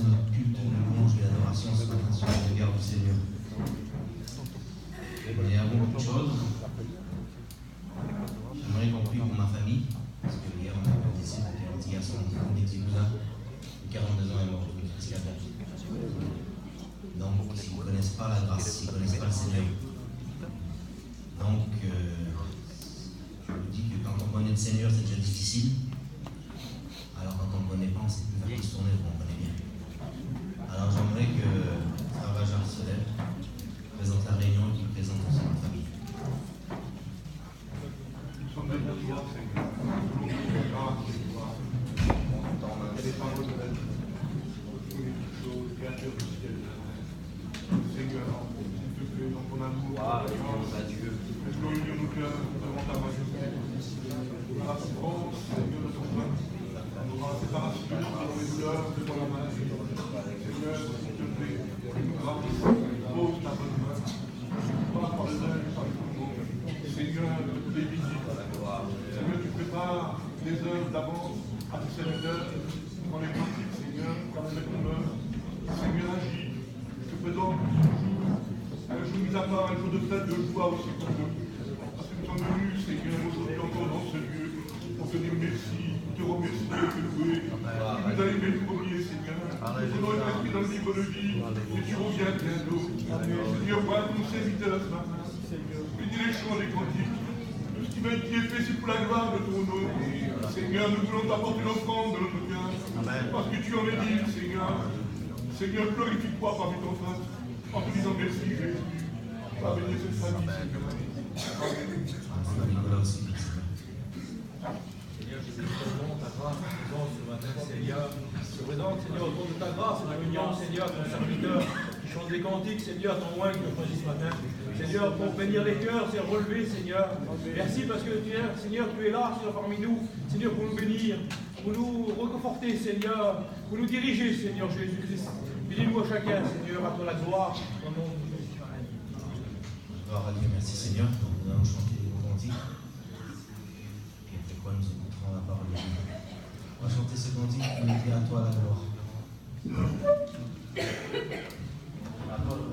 notre culte de louange et d'adoration ce matin sur le regard du Seigneur. Et avant toute chose, j'aimerais qu'on prie pour ma famille, parce que hier on a organisé un petit garçon de 42 ans est mort de Christian. Donc s'ils ne connaissent pas la grâce, s'ils ne connaissent pas le Seigneur. Donc je vous dis que quand on connaît le Seigneur, c'est déjà difficile. Alors quand on ne connaît pas, on ne sait plus faire qui se tourner, on connaît bien. Alors j'aimerais que Ravajar se lève, présente la réunion et qu'il présente aussi ma famille. Nous sommes devant toi, Seigneur. Nous voulons te grâce, Seigneur. Et les paroles de la vie. Toutes les choses, créatures du ciel. Seigneur, s'il te plaît, dans ton amour, glorifie nos cœurs devant ta majesté. La souffrance, Seigneur, de ton peuple. La séparation des douleurs devant la maladie. Seigneur, s'il te plaît, grâce, pose ta bonne main. Pas par les œuvres, par le monde. Seigneur, les visites. Seigneur, tu prépares les œuvres d'avance à tes serviteurs dans les pratiques, Seigneur, comme avec ton œuvre. Seigneur, agis. Je te présente un jour mis à part, un jour de fête, de joie aussi pour nous. Parce que nous sommes venus, Seigneur, aujourd'hui encore dans ce lieu, pour te dire merci, pour te remercier, te louer. Tu nous as aimés le premier, Seigneur. Nous venons être inscrits dans le livre de vie, et tu reviens bientôt. Seigneur, vois nos serviteurs ce matin. Bénis les chants, les cantiques. Tout ce qui va être fait, c'est pour la gloire de ton nom. Seigneur, nous voulons t'apporter l'offrande de notre cœur. Parce que tu en es digne, Seigneur. Seigneur, glorifie-toi parmi ton peuple. En te disant merci, Jésus. Va bénir cette famille, Seigneur. Nicolas aussi. Seigneur, je te présente ta grâce, ta présence ce matin, Seigneur. Je te présente, Seigneur, autour de ta grâce, la réunion, Seigneur, ton serviteur qui chante des cantiques, Seigneur, ton oint que tu as choisi ce matin. Seigneur, pour bénir les cœurs, c'est relever, Seigneur. Merci parce que Seigneur, tu es là, Seigneur, parmi nous, Seigneur, pour nous bénir, pour nous reconforter, Seigneur, pour nous diriger, Seigneur Jésus-Christ. Bénis-nous à chacun, Seigneur, à toi la gloire, au nom de Jésus. Gloire à Dieu, merci Seigneur. Donc, nous allons chanter des beaux cantiques. Et après quoi, nous écouterons la parole de Dieu. On va chanter ce cantique qui nous dit à toi la gloire. Nous le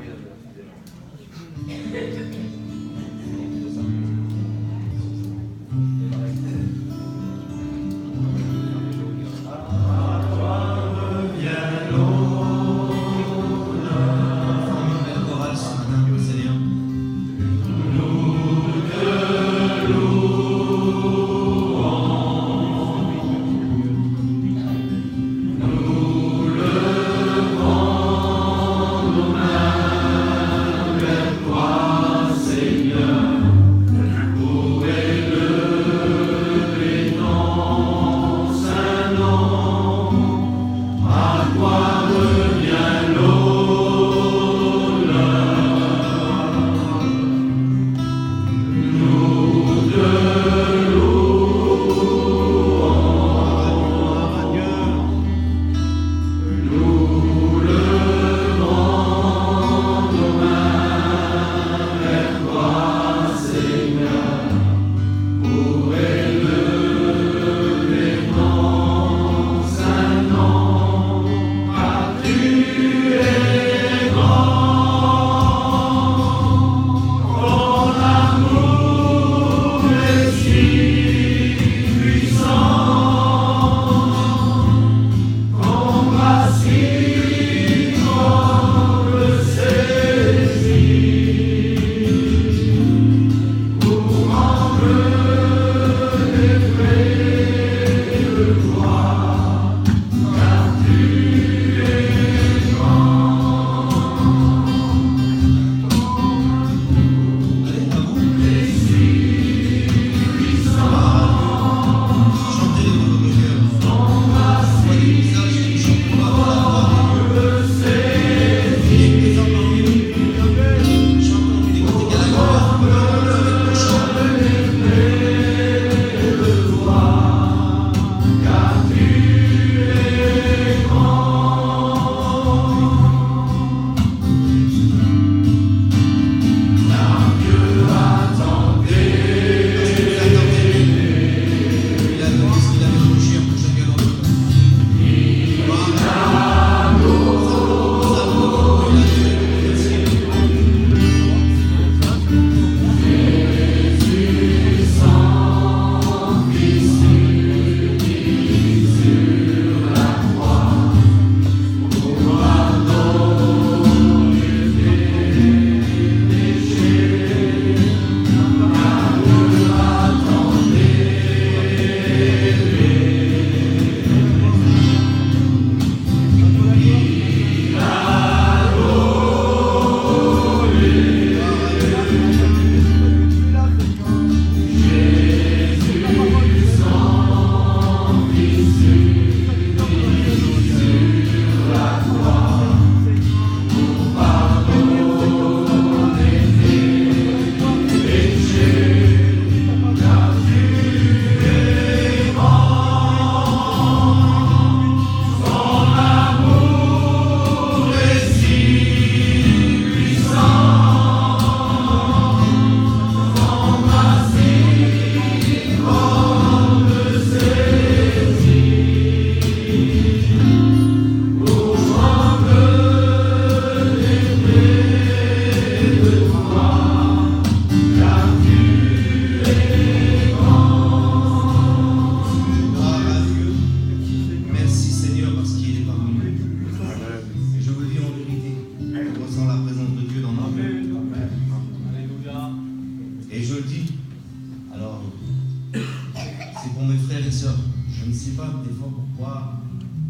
pourquoi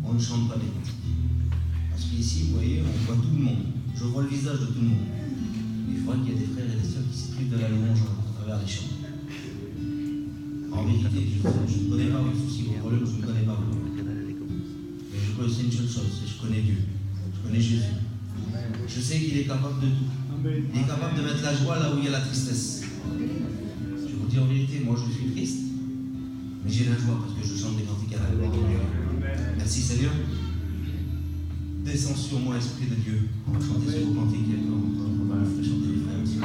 on ne chante pas des cantiques. Parce qu'ici, vous voyez, on voit tout le monde. Je vois le visage de tout le monde. Il faudrait qu'il y ait des frères et des sœurs qui se privent de la louange à travers les chants. En vérité, je ne connais pas vos soucis, vos problèmes, je ne connais pas vos problèmes. Mais je connais une seule chose, c'est que je connais Dieu. Je connais Jésus. Je sais qu'il est capable de tout. Il est capable de mettre la joie là où il y a la tristesse. Je vous dis en vérité, moi je suis triste, mais j'ai la joie parce que je chante des cantiques à la gloire de Dieu. Merci Seigneur. Descends sur moi, Esprit de Dieu. On va chanter sur vos cantiques et on va chanter les frères aussi.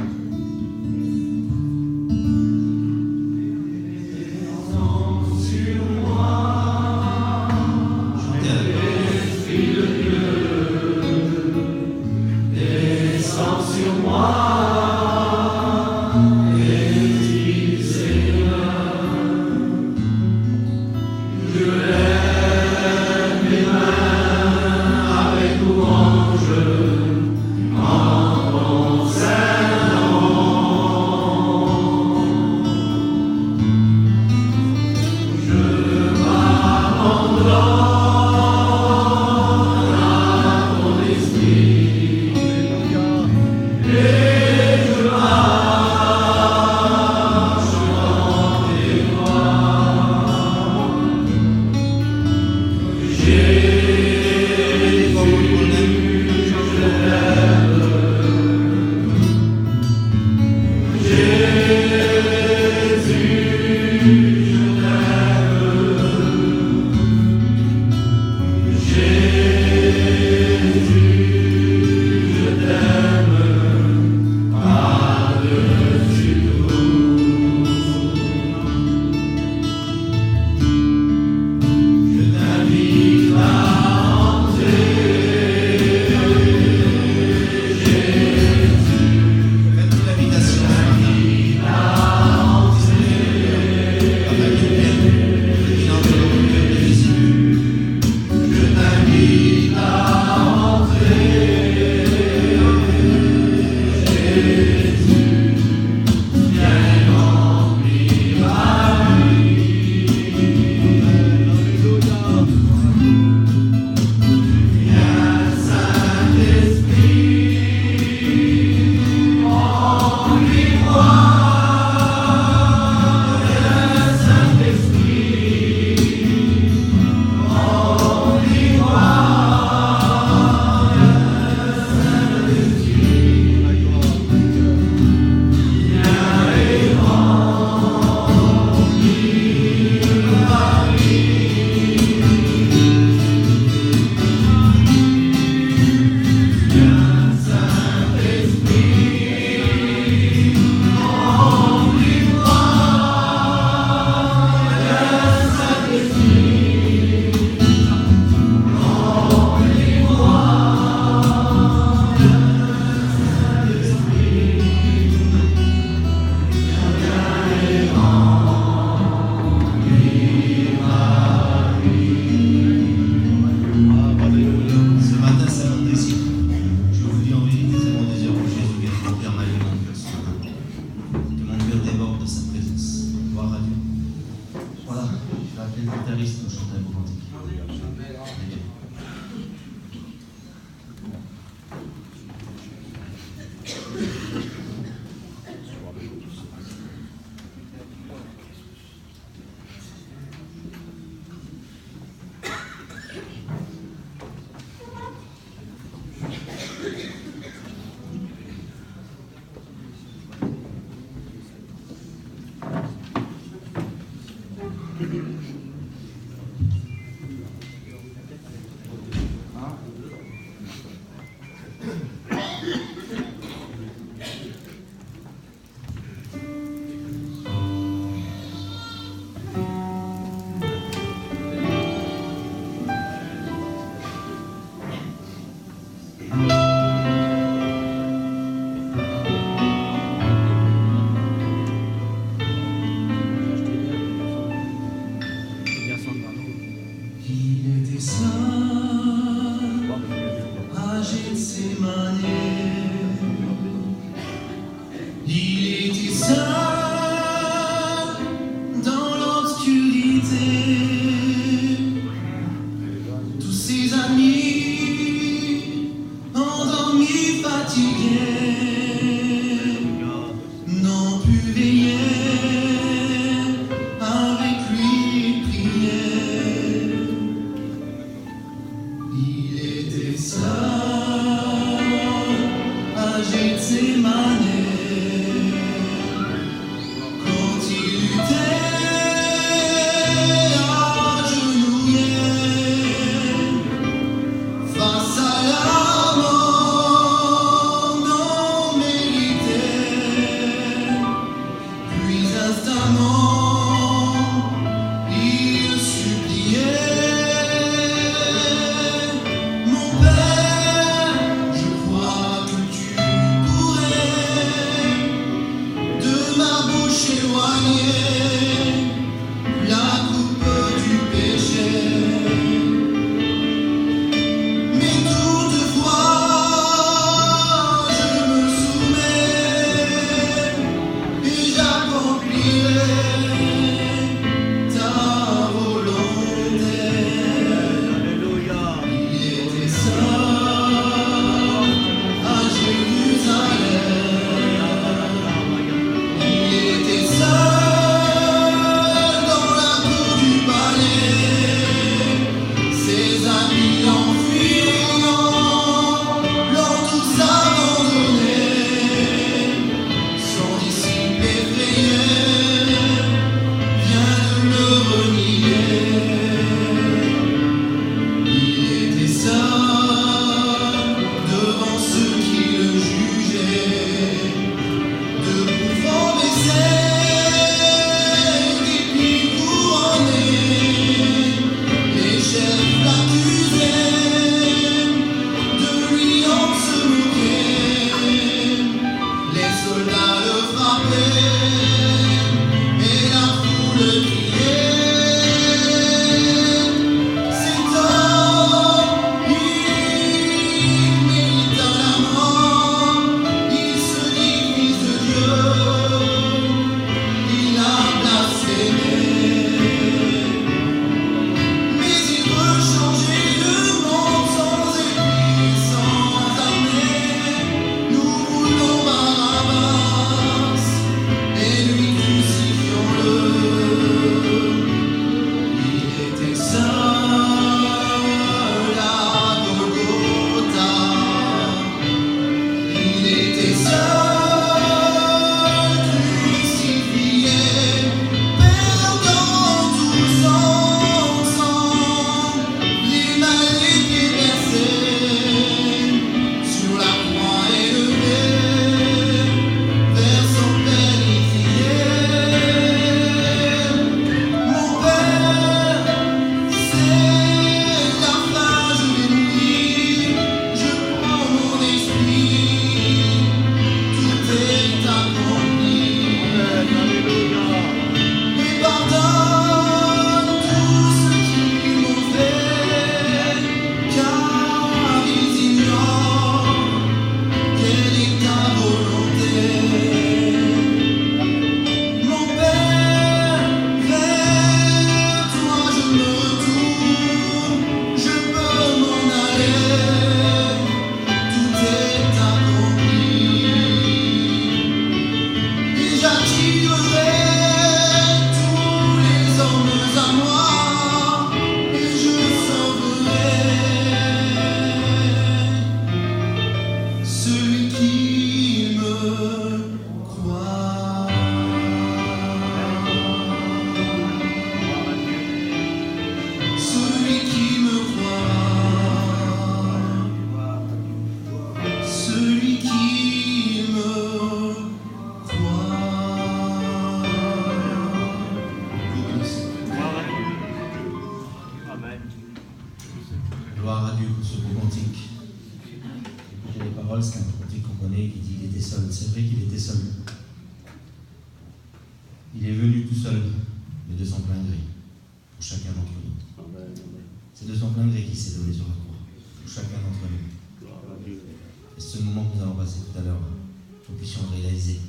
à Gethsémane, quand il luttait agenouillé face à la mort non méritée, puis instamment il suppliait: mon Père, je crois que tu pourrais de ma bouche éloigner la coupe du péché. Mais toutefois, je me soumets et j'accomplirai ta volonté. Alléluia. Il était seul à Jérusalem. Il était seul dans la cour du palais. Ses amis en fuyant l'ont tous abandonné. Son disciple effrayé vient de le renier. Il était seul devant ceux qui le jugeaient, debout fort baissé, d'épines couronnés. Les chefs l'accusaient, de lui on se moquait. Les soldats le frappaient, et la foule criait: cet homme, il mérite la mort, il se dit fils de Dieu, il a blasphémé. Mais il veut changer le monde sans épée, sans armée. Nous voulons Barabbas, et lui crucifions-le. Il était seul à Golgotha. Il était seul, crucifié, perdant tout son sang, les mains et les pieds versés, sur la croix élevé, vers son Père il criait: mon Père, c'est la fin, je vais mourir, je prends mon esprit, tout est accompli. Et pardonne tous ceux qui m'ont fait, car ils ignorent quelle est ta volonté. Mon Père, vers toi je me retourne, je peux m'en aller, tout est accompli. Et j'attirerai tous les hommes à moi, et je sauverai celui qui me croit. Celui qui me croit. Celui qui me croit. Amen. Gloire à Dieu pour ce beau cantique. Écoutez les paroles, c'est un cantique qu'on connaît qui dit qu'il était seul. C'est vrai qu'il était seul. Il est venu tout seul, mais de son plein gré, pour chacun d'entre nous. C'est de son plein gré qu'il s'est donné sur la croix, pour chacun d'entre nous. Et ce moment que nous allons passer tout à l'heure, nous puissions réaliser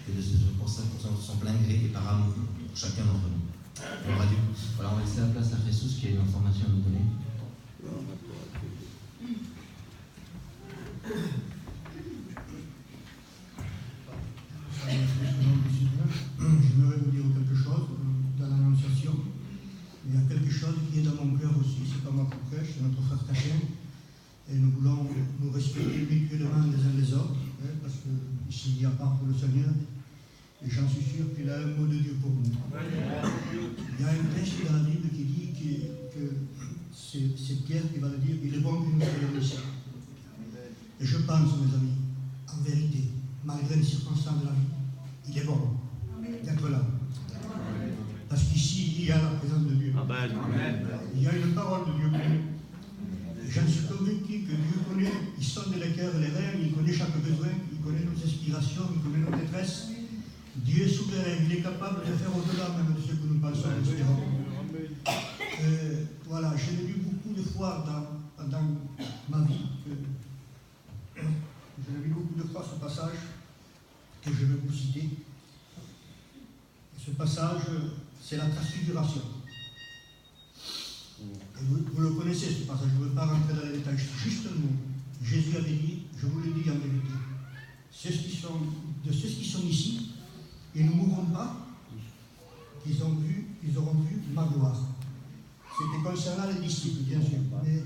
que de pour son plein gré et par amour pour chacun d'entre nous. Gloire à Dieu. Voilà, on va laisser la place à Jesus qui a une information à nous donner. J'aimerais vous dire quelque chose dans l'annonciation. Il y a quelque chose qui est dans mon cœur aussi, c'est pas moi qui prêche, c'est notre frère Tachin. et nous voulons nous respecter mutuellement les uns les autres, hein, parce qu'ici il y a part pour le Seigneur, et j'en suis sûr qu'il a un mot de Dieu pour nous. Il y a un texte dans la Bible qui dit que c'est Pierre qui va le dire, il est bon que nous soyons ici. Et je pense, mes amis, en vérité, malgré les circonstances de la vie, il est bon d'être là. Parce qu'ici, il y a la présence de Dieu. Amen. Il y a une parole de Dieu pour nous. Et j'en suis convaincu que Dieu connaît, il sonde les cœurs et les reins, il connaît chaque besoin, il connaît nos inspirations, il connaît nos détresses. Dieu est souverain, il est capable de faire au-delà même de ce que nous pensons et espérons. Voilà, je l'ai lu beaucoup de fois pendant ma vie. Je l'ai lu beaucoup de fois ce passage que je vais vous citer. Ce passage, c'est la transfiguration. Et vous le connaissez ce passage, je ne veux pas rentrer dans les détails. Juste un mot. Jésus avait dit, je vous le dis en vérité, de ceux qui sont ici, ils ne mourront pas, ils auront vu ma gloire. C'était concernant les disciples, bien sûr. Mais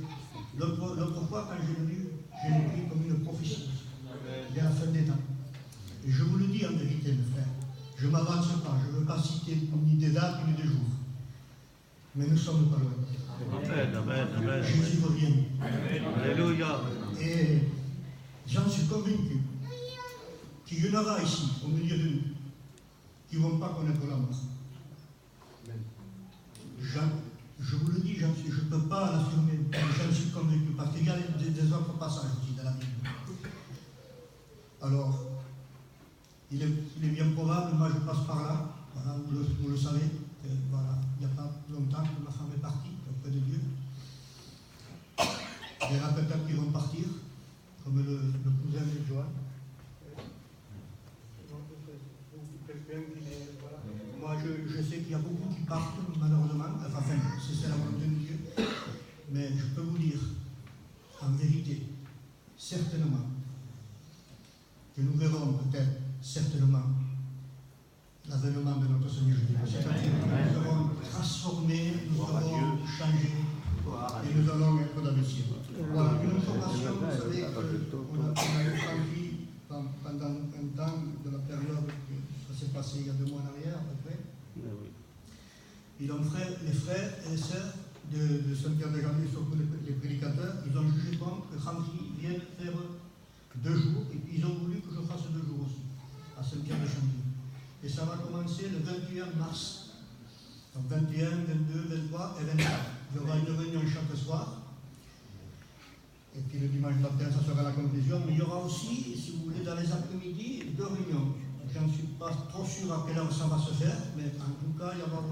l'autre fois, quand je l'ai lu, je l'ai pris comme une prophétie vers la fin des temps. Et je vous le dis en vérité, mes frères, je ne m'avance pas, je ne veux pas citer ni des dates ni des jours. Mais nous ne sommes pas loin. Amen. Jésus revient. Alléluia. Et j'en suis convaincu qu'il y en aura ici, au milieu de nous, qui ne vont pas connaître la mort. Je vous le dis, je ne peux pas l'affirmer, mais j'en suis convaincu, parce qu'il y a des autres passages aussi dans la Bible. Alors, il est bien probable, moi je passe par là, voilà, vous le savez, voilà, il n'y a pas longtemps que ma femme est partie auprès de Dieu. Il y en a peut-être qui vont partir, comme le cousin de Joanne. Moi, je sais qu'il y a beaucoup qui partent, malheureusement, enfin, c'est la volonté de Dieu, mais je peux vous dire, en vérité, certainement, que nous verrons peut-être, certainement, l'avènement de notre Seigneur Jésus. C'est-à-dire que nous serons transformés, nous serons changés, et nous allons être dans le ciel. Voilà, une information, vous savez, qu'on a eu envie pendant un temps de la période que ça s'est passé il y a 2 mois en arrière, à peu près. Et donc, les frères et les sœurs de Saint-Pierre-de-Janvier, surtout les prédicateurs, ils ont jugé bon que Ramji vienne faire 2 jours, et puis ils ont voulu que je fasse 2 jours aussi, à Saint-Pierre-de-Janvier. Et ça va commencer le 21 mars. Donc 21, 22, 23 et 24. Il y aura une réunion chaque soir. Et puis le dimanche matin, ça sera la conclusion. Mais il y aura aussi, si vous voulez, dans les après-midi, 2 réunions. Je ne suis pas trop sûr à quelle heure ça va se faire, mais en tout cas, il y aura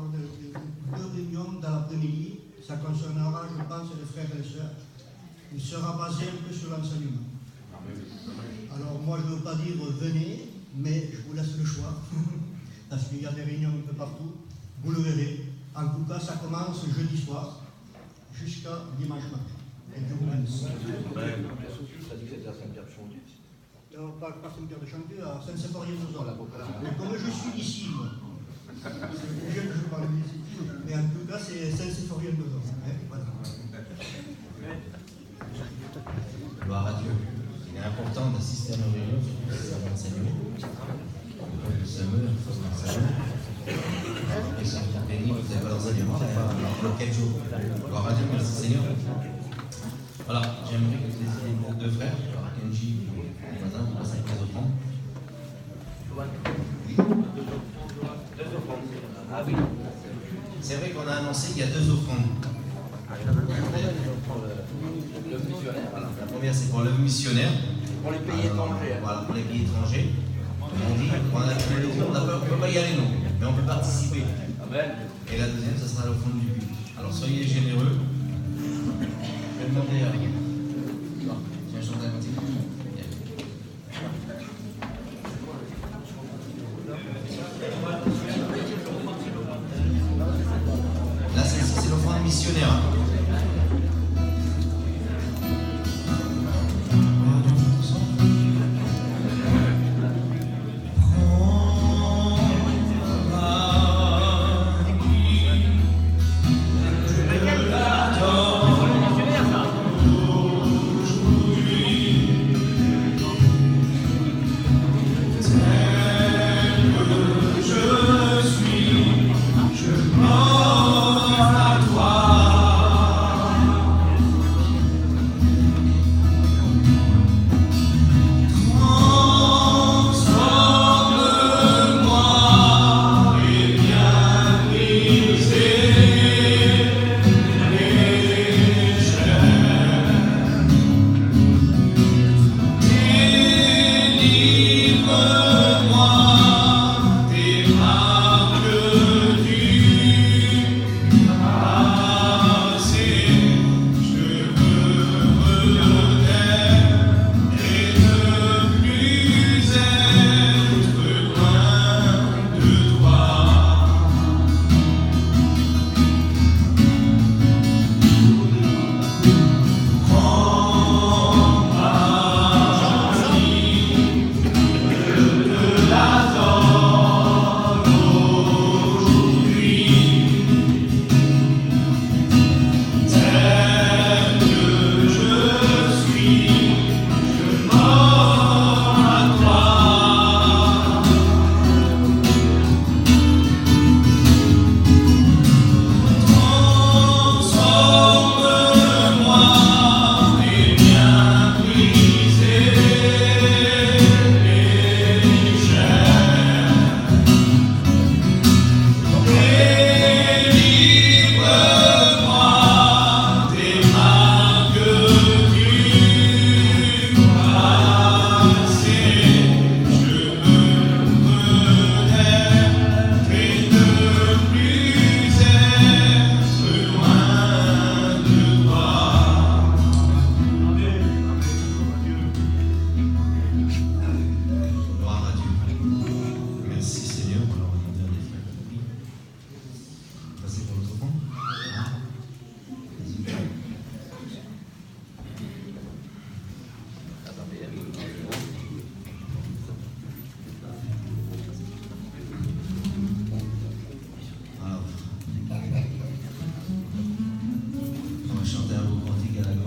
2 réunions dans l'après-midi. Ça concernera, je pense, les frères et les sœurs. Il sera basé un peu sur l'enseignement. Alors moi, je ne veux pas dire venez, mais je vous laisse le choix. Parce qu'il y a des réunions un peu partout. Vous le verrez. En tout cas, ça commence jeudi soir jusqu'à dimanche matin. Et Dieu vous bénisse. Ça dit que c'était à Saint-Pierre-de-Chantier. Non, pas Saint-Pierre-de-Chantier, à Saint-Symphorien-de-Zon. Mais comme je suis d'ici, moi, c'est obligé que je parle d'ici. Mais en tout cas, c'est Saint-Symphorien-de-Zon. Voilà. Gloire à Dieu. Il est important d'assister à nos réunions, surtout si c'est un enseignement. Le semeur, il faut l'enseignement. Et ceux qui sont bénis, vous n'avez pas l'enseignement, dans quel jour. Gloire à Dieu, merci Seigneur. Voilà, j'aimerais que vous ayez vos 2 frères, Kenji et Mazin, vous passez les offrandes. Ah oui. C'est vrai qu'on a annoncé qu'il y a 2 offrandes. Le missionnaire, voilà. La première, c'est pour le missionnaire. Pour les pays étrangers. Voilà, pour les pays étrangers. On dit, on ne peut pas y aller non, mais on peut participer. Amen. Et la deuxième, ce sera l'offrande du but. Alors soyez généreux. Je vais demander à... Tiens, je chanter un petit peu. Là, c'est l'offrande missionnaire. Prends ma vie,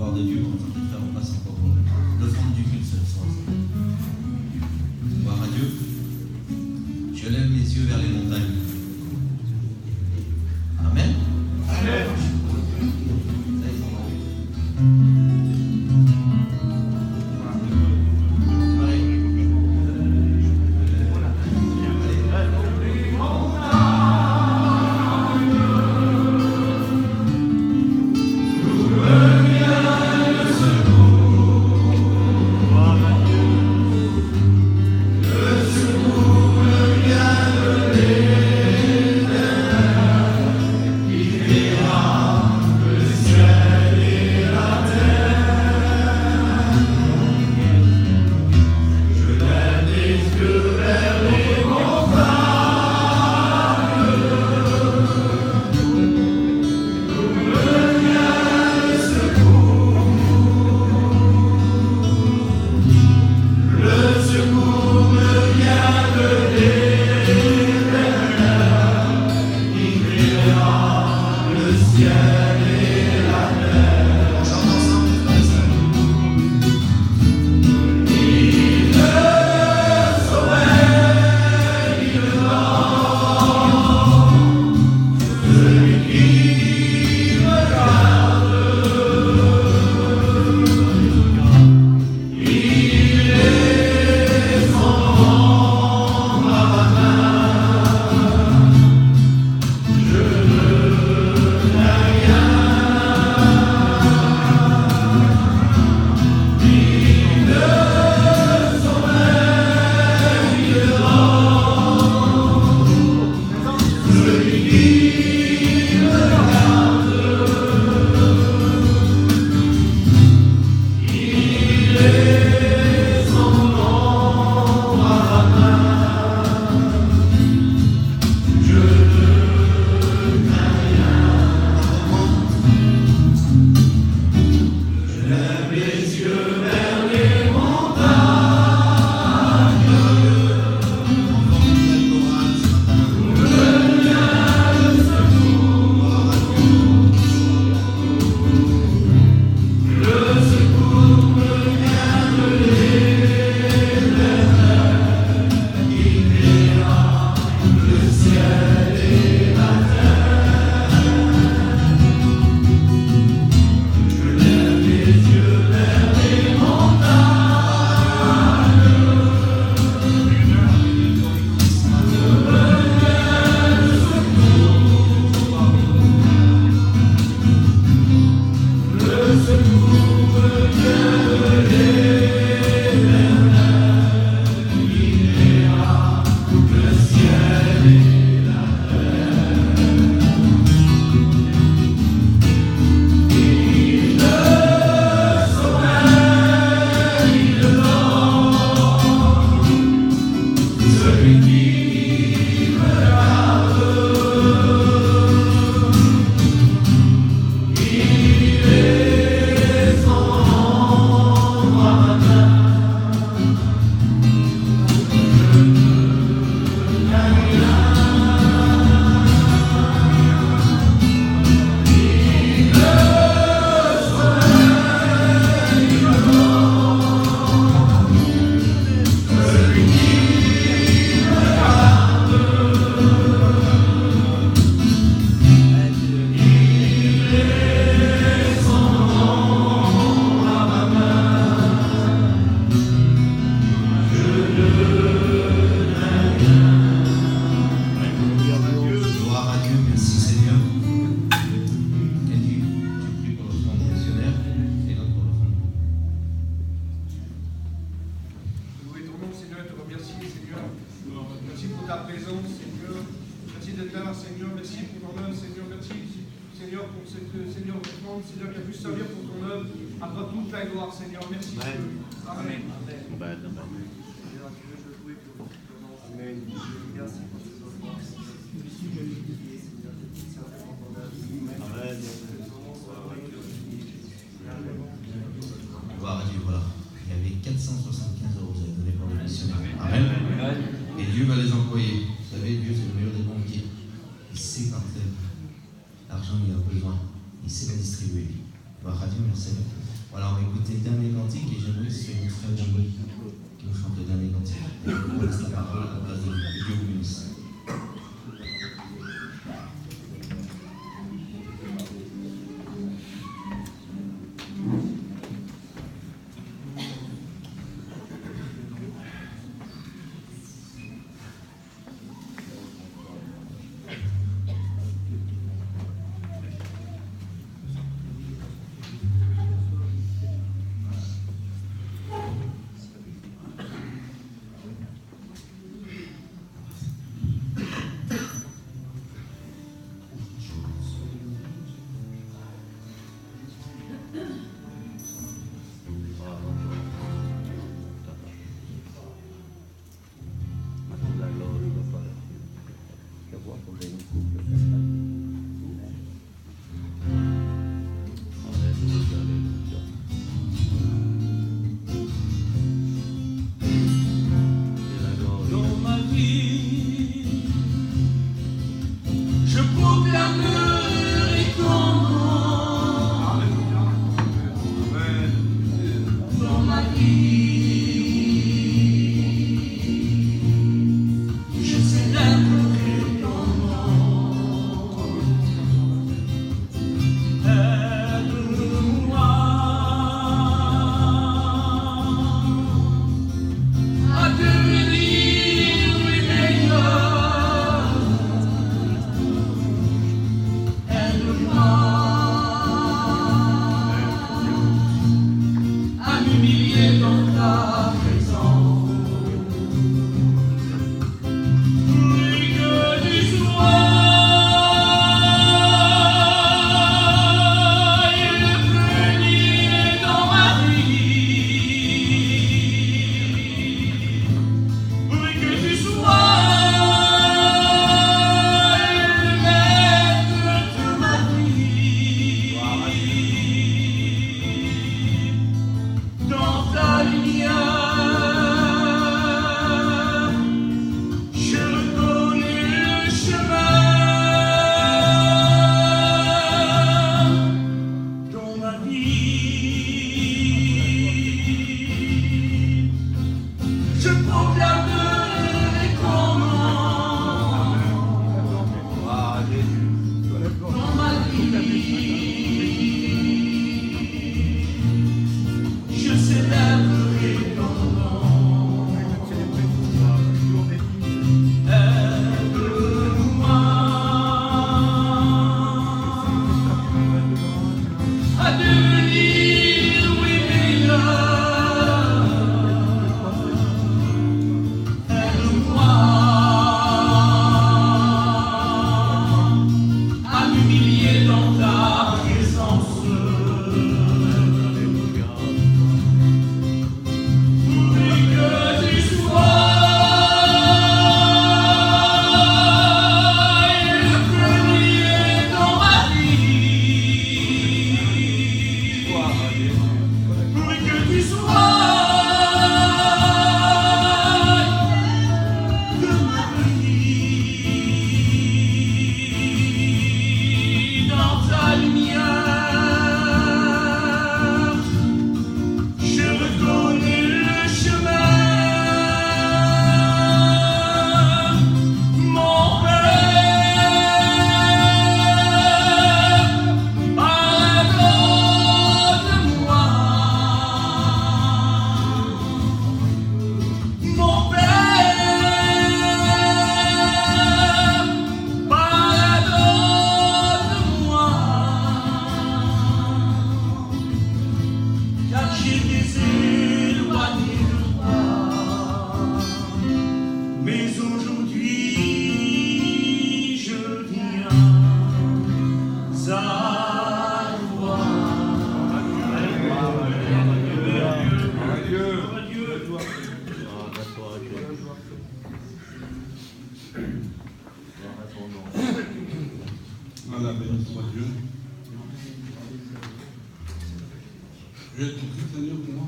gloire de Dieu, pendant que les frères on passe encore pour l'offrande du culte ce soir. Gloire à Dieu. Je lève mes yeux vers les montagnes. Amen. Amen. Gloire à Dieu, voilà. Il y avait 475 € vous avez donné pour les missionnaires. Amen. Et Dieu va les employer. Vous savez, Dieu c'est le meilleur des banquiers. Il sait quand l'argent il a besoin. Il sait la distribuer. Gloire à Dieu, merci. Voilà, on va écouter le dernier cantique et j'aimerais que ce soit une frère Jimmy qui nous chante le dernier cantique. On laisse la parole à la place de Dieu vous bénisse. Voilà, béni soit Dieu. Je vais tout prier, Seigneur, pour moi.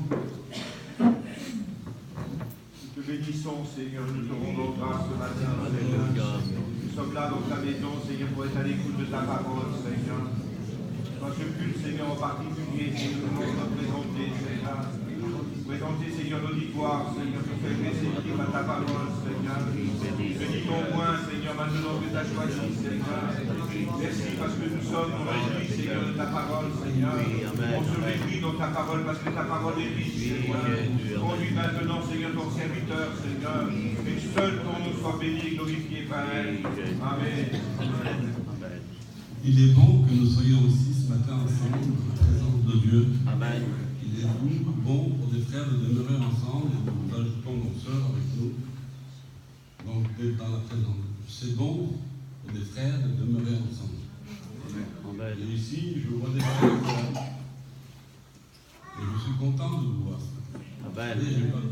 Nous te bénissons, Seigneur, nous te rendons grâce ce matin, Seigneur. Nous sommes là dans ta maison, Seigneur, pour être à l'écoute de ta parole, Seigneur. dans ce culte, Seigneur, en particulier, Seigneur, nous allons présenter, Seigneur. Présenter, Seigneur, l'auditoire, Seigneur, pour faire réceptive à ta parole, Seigneur. Bénis ton point, Seigneur, maintenant que tu as choisi, Seigneur. Merci parce que nous sommes réunis, Seigneur, de ta parole, Seigneur. On se réjouit dans ta parole parce que ta parole est riche, Seigneur. Conduis maintenant, Seigneur, ton serviteur, Seigneur. Et seul ton nom soit béni et glorifié par elle. Amen. Il est bon que nous soyons aussi ce matin ensemble dans la présence de Dieu. Amen. Il est bon pour des frères de demeurer ensemble, et nous ajoutons nos sœurs avec nous, donc d'être dans la présence. C'est bon pour des frères de demeurer ensemble. Amen. Et ici, je vois des frères, et je suis content de vous voir. Amen. Je n'ai pas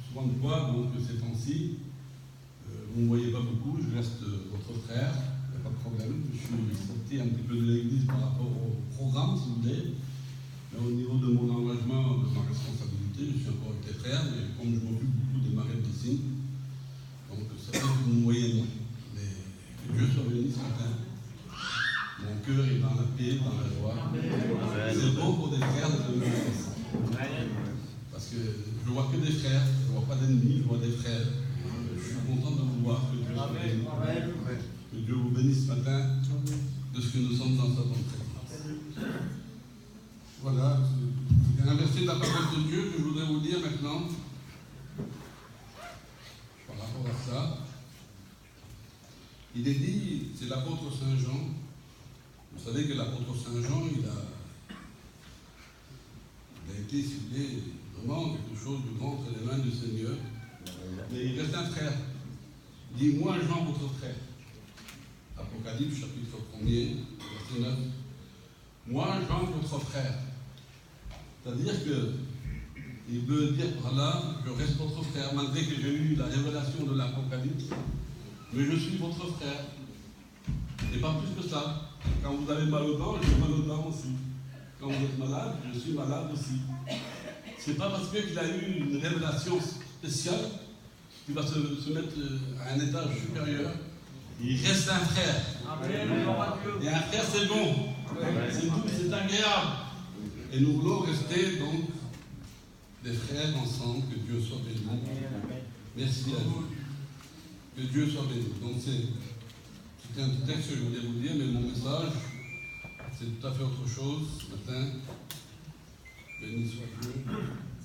souvent de voir, donc ces temps-ci, vous ne me voyez pas beaucoup, je reste votre frère, il n'y a pas de problème. Je suis sorti un petit peu de l'église par rapport au programme, si vous voulez. Mais au niveau de mon engagement, de ma responsabilité, je suis encore avec les frères, mais comme je m'occupe beaucoup des marais de piscine, donc c'est vrai que vous me voyez moins. Mais que Dieu soit béni ce matin. Mon cœur est dans la paix, dans la joie. C'est bon pour des frères de demeurer ensemble. Parce que je vois que des frères, je ne vois pas d'ennemis, je vois des frères. Je suis content de vous voir, que Dieu soit béni. Que Dieu vous bénisse ce matin de ce que nous sommes dans sa bonne présence. Voilà, il y a un verset de la parole de Dieu que je voudrais vous lire maintenant. Par rapport à ça, il est dit, c'est l'apôtre Saint Jean. Vous savez que l'apôtre Saint Jean, il a été ciblé vraiment quelque chose de grand entre les mains du Seigneur. Mais il reste un frère. Il dit, moi Jean, votre frère. Apocalypse, chapitre 1er, verset 9. Moi Jean, votre frère. C'est-à-dire qu'il veut dire par là, je reste votre frère, malgré que j'ai eu la révélation de l'Apocalypse, mais je suis votre frère. Et pas plus que ça. Quand vous avez mal aux dents, j'ai mal aux dents aussi. Quand vous êtes malade, je suis malade aussi. C'est pas parce qu'il a eu une révélation spéciale qu'il va se mettre à un étage supérieur. Il reste un frère. Et un frère, c'est bon. C'est doux, c'est agréable. Et nous voulons rester donc des frères ensemble, que Dieu soit béni. Merci à Dieu. Que Dieu soit béni. Donc c'était un petit texte que je voulais vous dire, mais mon message, c'est tout à fait autre chose ce matin. Béni soit Dieu.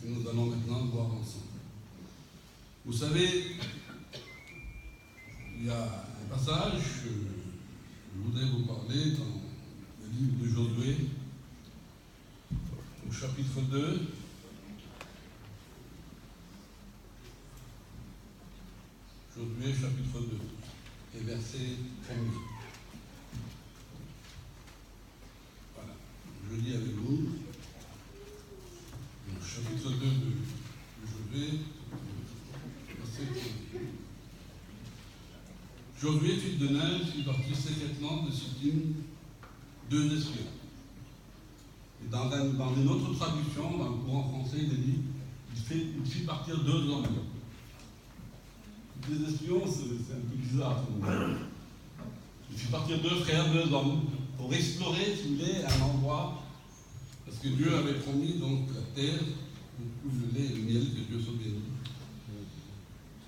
Et nous allons maintenant le voir ensemble. Vous savez, il y a un passage que je voudrais vous parler dans le livre de Josué, au chapitre 2. Josué, chapitre 2, et verset 1er. Voilà, je lis avec vous. Donc, chapitre 2 de Josué, verset 1er. Josué, fils de Nun, fit partir secrètement de Sittim 2 espions. Et dans une autre traduction, dans le courant français, il est dit il fit partir 2 hommes. Les espions, c'est un peu bizarre. Il fit partir 2 frères, 2 hommes, pour explorer, si vous voulez, un endroit, parce que Dieu avait promis donc la terre, où le lait et le miel, que Dieu soit béni.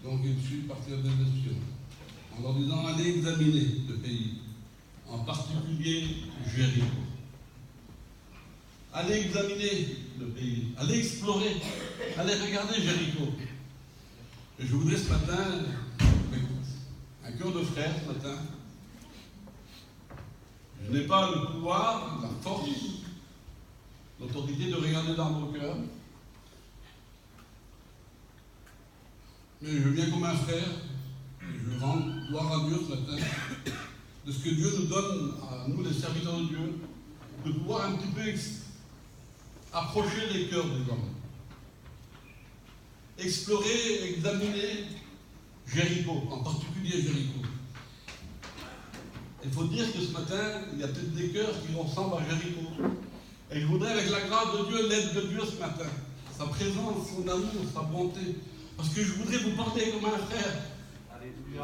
Donc il fit partir 2 espions, en leur disant allez examiner le pays, en particulier Jéricho. Allez examiner le pays, allez explorer, allez regarder Jéricho. Et je voudrais ce matin, un cœur de frère ce matin. Je n'ai pas le pouvoir, la force, l'autorité de regarder dans vos cœurs. Mais je viens comme un frère, et je rends gloire à Dieu ce matin, de ce que Dieu nous donne, à nous les serviteurs de Dieu, de pouvoir un petit peu approcher les cœurs des hommes. Explorer, examiner Jéricho, en particulier Jéricho. Il faut dire que ce matin, il y a peut-être des cœurs qui ressemblent à Jéricho. Et je voudrais, avec la grâce de Dieu, l'aide de Dieu ce matin, sa présence, son amour, sa bonté, parce que je voudrais vous parler comme un frère,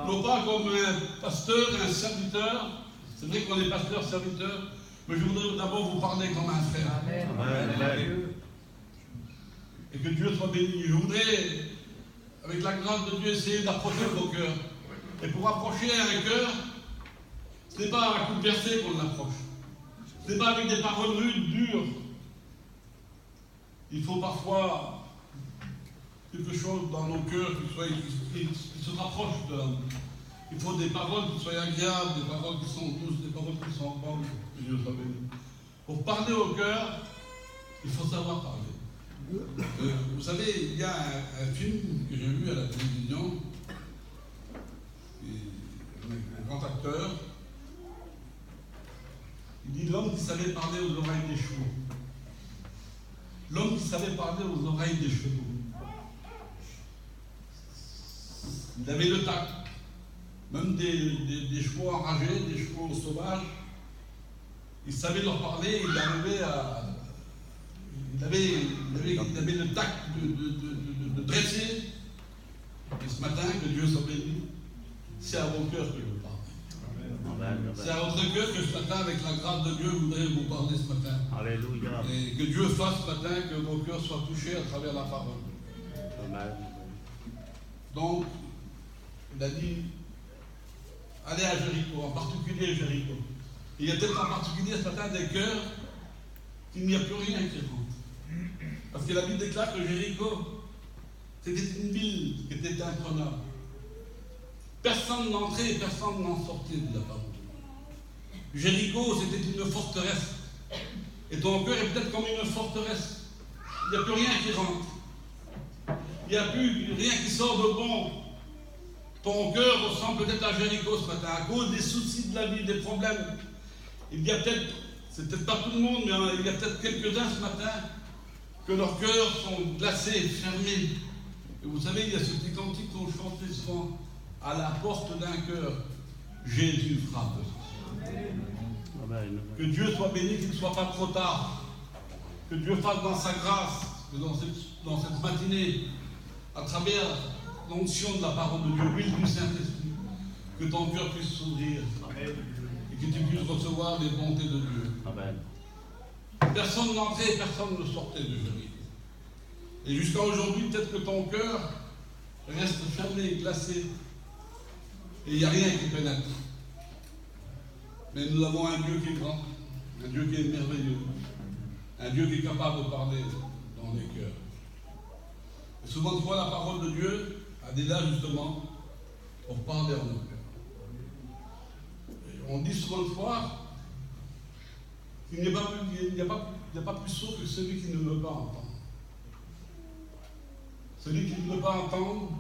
non pas comme un pasteur, un serviteur. C'est vrai qu'on est pasteur, serviteur, Mais je voudrais d'abord vous parler comme un frère. Amen. Et que Dieu soit béni. Je voudrais, avec la grâce de Dieu, essayer d'approcher vos cœurs. Et pour approcher un cœur, ce n'est pas un coup de verset qu'on l'approche. Ce n'est pas avec des paroles rudes, dures. Il faut parfois quelque chose dans nos cœurs qui se rapproche de l'amour. Il faut des paroles qui soient agréables, des paroles qui sont douces, des paroles qui sont bonnes. Que Dieu soit béni. Pour parler au cœur, il faut savoir parler. Vous savez, il y a un film que j'ai vu à la télévision, un grand acteur, il dit l'homme qui savait parler aux oreilles des chevaux. L'homme qui savait parler aux oreilles des chevaux. Il avait le tact. Même des chevaux enragés, des chevaux sauvages, il savait leur parler, il avait le tact de dresser. Et ce matin, que Dieu soit béni, c'est à vos cœurs que je vous parle. C'est à votre cœur que ce matin, avec la grâce de Dieu, je voudrais vous parler ce matin. Alléluia. Et que Dieu fasse ce matin que vos cœurs soient touchés à travers la parole. Amen. Donc, il a dit, allez à Jéricho, en particulier Jéricho. Il y a peut-être en particulier ce matin des cœurs qu'il n'y a plus rien qui rentre. Parce que la Bible déclare que Jéricho, c'était une ville qui était imprenable. Personne n'entrait et personne n'en sortait de la parole. Jéricho, c'était une forteresse. Et ton cœur est peut-être comme une forteresse. Il n'y a plus rien qui rentre. Il n'y a plus rien qui sort de bon. Ton cœur ressemble peut-être à Jéricho ce matin, à cause des soucis de la vie, des problèmes. Il y a peut-être, c'est peut-être pas tout le monde, mais il y a peut-être quelques-uns ce matin que leurs cœurs sont glacés, fermés. Et vous savez, il y a ce petit cantique qu'on chantait souvent, à la porte d'un cœur, Jésus frappe. Amen. Que Dieu soit béni, qu'il ne soit pas trop tard. Que Dieu fasse dans sa grâce, que dans cette matinée, à travers l'onction de la parole de Dieu, l'huile du Saint-Esprit, que ton cœur puisse s'ouvrir et que tu puisses recevoir les bontés de Dieu. Amen. Personne n'entrait, personne ne sortait de Jéricho. Et jusqu'à aujourd'hui, peut-être que ton cœur reste fermé, glacé, et il n'y a rien qui pénètre. Mais nous avons un Dieu qui est grand, un Dieu qui est merveilleux, un Dieu qui est capable de parler dans les cœurs. Et souvent de fois, la parole de Dieu elle est là justement pour parler en nos cœurs. Et on dit souvent de fois qu'il n'y a pas plus sourd que celui qui ne veut pas entendre. Celui qui ne veut pas entendre,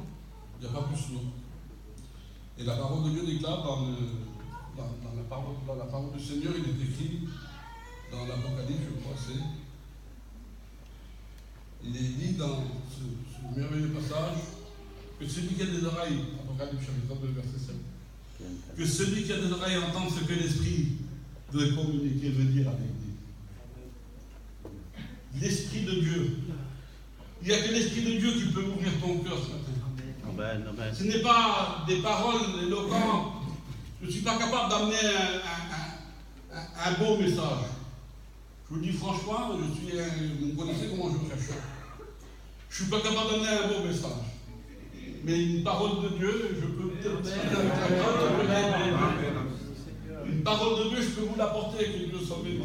il n'y a pas plus sourd. Et la parole de Dieu déclare dans la parole du Seigneur, il est écrit dans l'Apocalypse, je crois c'est. Il est dit dans ce merveilleux passage que celui qui a des oreilles, Apocalypse chapitre 2, verset 7, que celui qui a des oreilles entende ce que l'Esprit veut communiquer, veut dire à l'Église. L'Esprit de Dieu. Il n'y a que l'Esprit de Dieu qui peut ouvrir ton cœur ce matin. Amen. Amen. Ce n'est pas des paroles éloquentes. Je ne suis pas capable d'amener un beau message. Je vous dis franchement, vous me connaissez comment je prêche. Je ne suis pas capable d'amener un beau message. Mais une parole de Dieu, je peux peut-être une parole de Dieu, je peux vous l'apporter, que Dieu soit béni.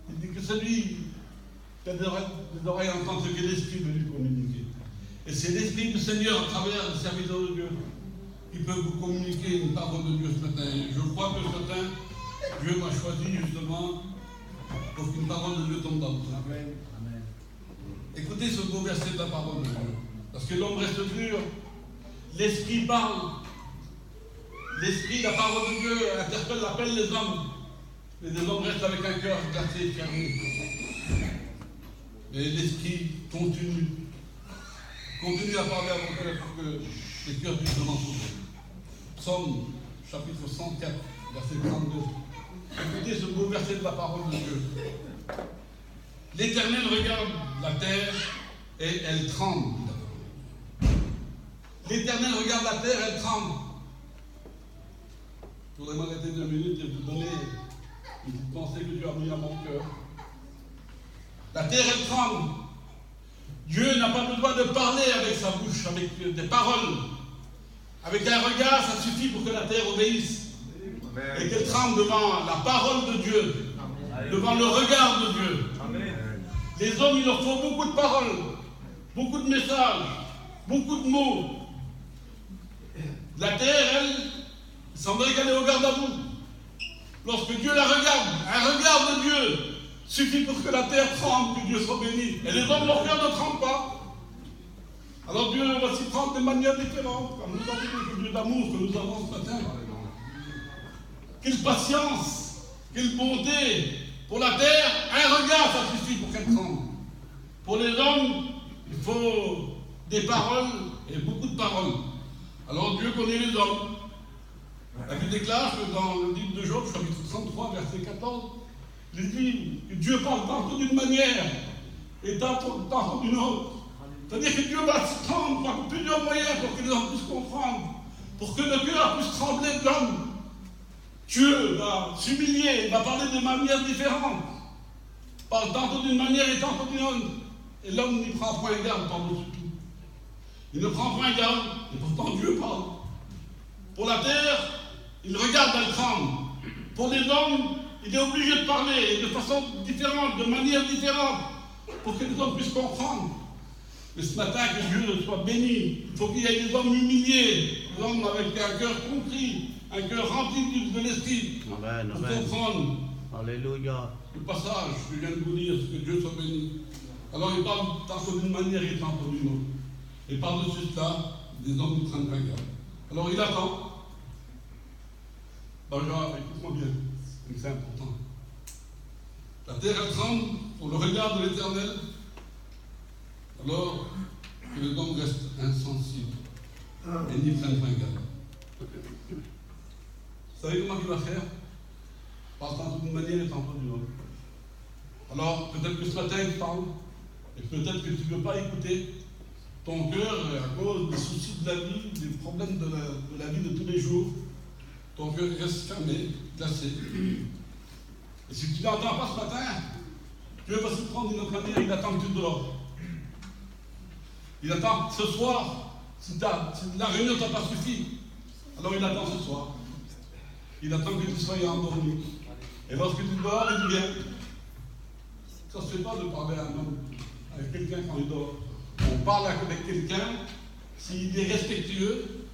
Il dit que celui qui a des oreilles entendre ce que l'Esprit veut lui communiquer. Et c'est l'Esprit du Seigneur, à travers le serviteur de Dieu, qui peut vous communiquer une parole de Dieu ce matin. Et je crois que ce matin, Dieu m'a choisi justement pour qu'une parole de Dieu tombe dans votre cœur. Écoutez ce beau verset de la parole de Dieu. Parce que l'homme reste dur, l'Esprit parle. L'Esprit, la parole de Dieu appelle les hommes. Mais les hommes restent avec un cœur glacé et fermé. Mais l'Esprit continue à parler à vos cœurs pour que les cœurs puissent se s'ouvrir. Psaume, chapitre 104, verset 32. Écoutez ce beau verset de la parole de Dieu. L'Éternel regarde la terre et elle tremble. L'Éternel regarde la terre, elle tremble. Je voudrais m'arrêter 2 minutes et vous donner une petite pensée que Dieu a mis à mon cœur. La terre, elle tremble. Dieu n'a pas besoin de parler avec sa bouche, avec des paroles. Avec un regard, ça suffit pour que la terre obéisse. Amen. Et qu'elle tremble devant la parole de Dieu, devant le regard de Dieu. Amen. Les hommes, il leur faut beaucoup de paroles, beaucoup de messages, beaucoup de mots. La terre, elle, il semblerait qu'elle est au garde à vous. Lorsque Dieu la regarde, un regard de Dieu suffit pour que la terre tremble, que Dieu soit béni. Et les hommes, leur cœur ne tremble pas. Alors Dieu va s'y prendre de manière différente, comme nous avons dit, le Dieu d'amour que nous avons ce matin. Quelle patience, quelle bonté. Pour la terre, un regard, ça suffit pour qu'elle tremble. Pour les hommes, il faut des paroles et beaucoup de paroles. Alors Dieu connaît les hommes. La Bible déclare que dans le livre de Job, chapitre 33, verset 14, il dit que Dieu parle tantôt d'une manière et tantôt d'une autre. C'est-à-dire que Dieu va se prendre par plusieurs moyens pour que les hommes puissent comprendre, pour que le cœur puisse trembler de l'homme. Dieu va s'humilier, il va parler de manière différente. Parle tantôt d'une manière et tantôt d'une autre. Et l'homme n'y prend point garde par-dessus tout. Il ne prend point garde, et pourtant Dieu parle. Pour la terre, il regarde, elle tremble. Pour les hommes, il est obligé de parler de façon différente, de manière différente, pour que les hommes puissent comprendre. Mais ce matin, que Dieu soit béni. Il faut qu'il y ait des hommes humiliés, des hommes avec un cœur compris, un cœur rempli de l'esprit, Amen, pour amen. comprendre Alléluia. le passage que je viens de vous lire, que Dieu soit béni. Alors il parle tantôt d'une manière et tantôt d'une autre. Et par-dessus cela, des hommes qui prennent un garde. Alors il attend. Écoute-moi bien, c'est important. La terre elle tremble pour le regard de l'Éternel, alors que les hommes restent insensibles et n'y prennent point garde. Vous savez comment il va faire? Par tantôt d'une manière et tantôt d'une autre. Alors, peut-être que ce matin il parle, et peut-être que tu ne veux pas écouter. Ton cœur, à cause des soucis de la vie, des problèmes de la vie de tous les jours, ton cœur reste fermé, glacé. Et si tu n'entends pas ce matin, Dieu va se prendre d'une autre manière, il attend que tu dors. Il attend que ce soir, si la réunion ne t'a pas suffi, alors il attend ce soir. Il attend que tu sois endormi. Et lorsque tu dors, il vient. Ça ne se fait pas de parler à un homme, avec quelqu'un quand il dort. On parle avec quelqu'un, s'il est respectueux,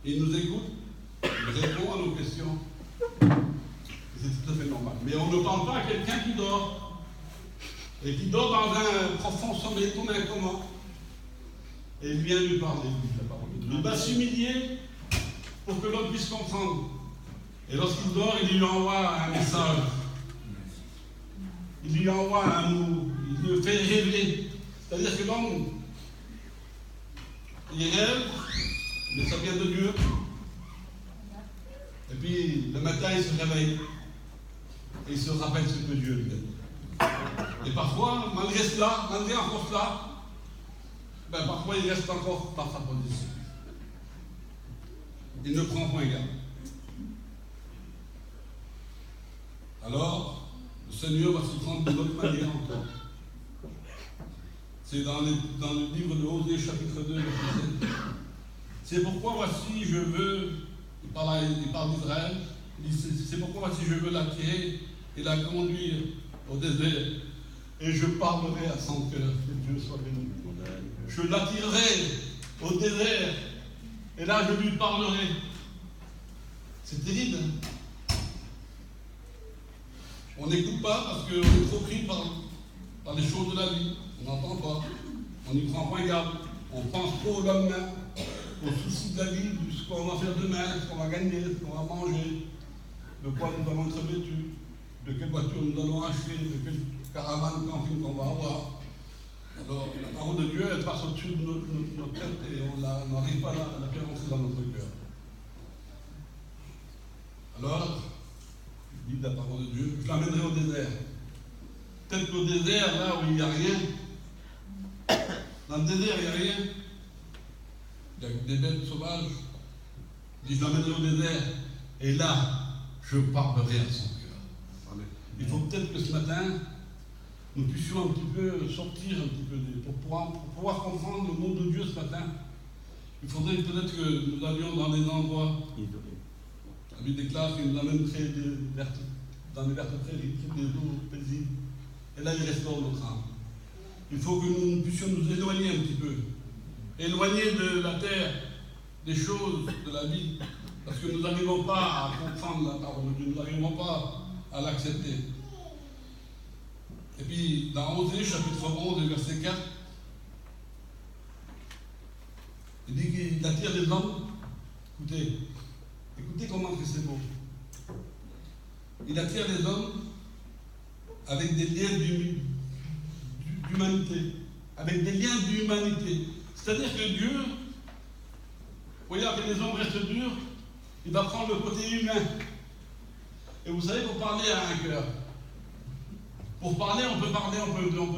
il nous écoute, il répond à nos questions. C'est tout à fait normal. Mais on ne parle pas à quelqu'un qui dort. Et qui dort dans un profond sommeil comme un coma. Et il vient lui parler, la parole. Il va s'humilier pour que l'homme puisse comprendre. Et lorsqu'il dort, il lui envoie un message. Il lui envoie un mot. Il le fait rêver. C'est-à-dire que l'homme, il rêve, mais ça vient de Dieu. Et puis, le matin, il se réveille. Et il se rappelle ce que Dieu lui a dit. Et parfois, malgré cela, malgré encore cela, parfois il reste encore dans sa position. Il ne prend point garde. Alors, le Seigneur va se prendre d'une autre manière encore. C'est dans le livre de Osée, chapitre 2, verset 7. C'est pourquoi voici, je veux, il parle d'Israël, il dit, c'est pourquoi voici, je veux l'attirer et la conduire au désert. Et je parlerai à son cœur, que Dieu soit béni. Je l'attirerai au désert, et là je lui parlerai. C'est terrible. On n'écoute pas parce qu'on est trop pris par les choses de la vie. On n'entend pas. On n'y prend point garde. On pense trop au lendemain, aux soucis de la vie, de ce qu'on va faire demain, ce qu'on va gagner, ce qu'on va manger, de quoi nous allons être vêtus, de quelle voiture nous allons acheter, de quelle caravane camping qu'on va avoir. Alors, la parole de Dieu, elle passe au-dessus de notre tête et on n'arrive pas à la faire entrer dans notre cœur. Alors, il dit la parole de Dieu, je l'amènerai au désert. Peut-être qu'au désert, là où il n'y a rien, dans le désert, il n'y a rien. Il y a des bêtes sauvages. Il dit, je l'amènerai au désert. Et là, je parlerai à son cœur. Il faut peut-être que ce matin, nous puissions un petit peu sortir un petit peu pour pouvoir comprendre le mot de Dieu ce matin. Il faudrait peut-être que nous allions dans des endroits. La Bible déclare qu'il nous a même créé dans les vertébrés, il crée des eaux paisibles. Et là, il restaure notre âme. Il faut que nous puissions nous éloigner un petit peu. Éloigner de la terre, des choses de la vie. Parce que nous n'arrivons pas à comprendre la parole de Dieu, nous n'arrivons pas à l'accepter. Et puis, dans Osée, chapitre 11, verset 4, il dit qu'il attire les hommes. Écoutez comment c'est beau. Il attire les hommes avec des liens d'humanité. Avec des liens d'humanité. C'est-à-dire que Dieu, voyez, que les hommes restent durs, il va prendre le côté humain. Et vous savez, pour parler à un cœur, pour parler, on peut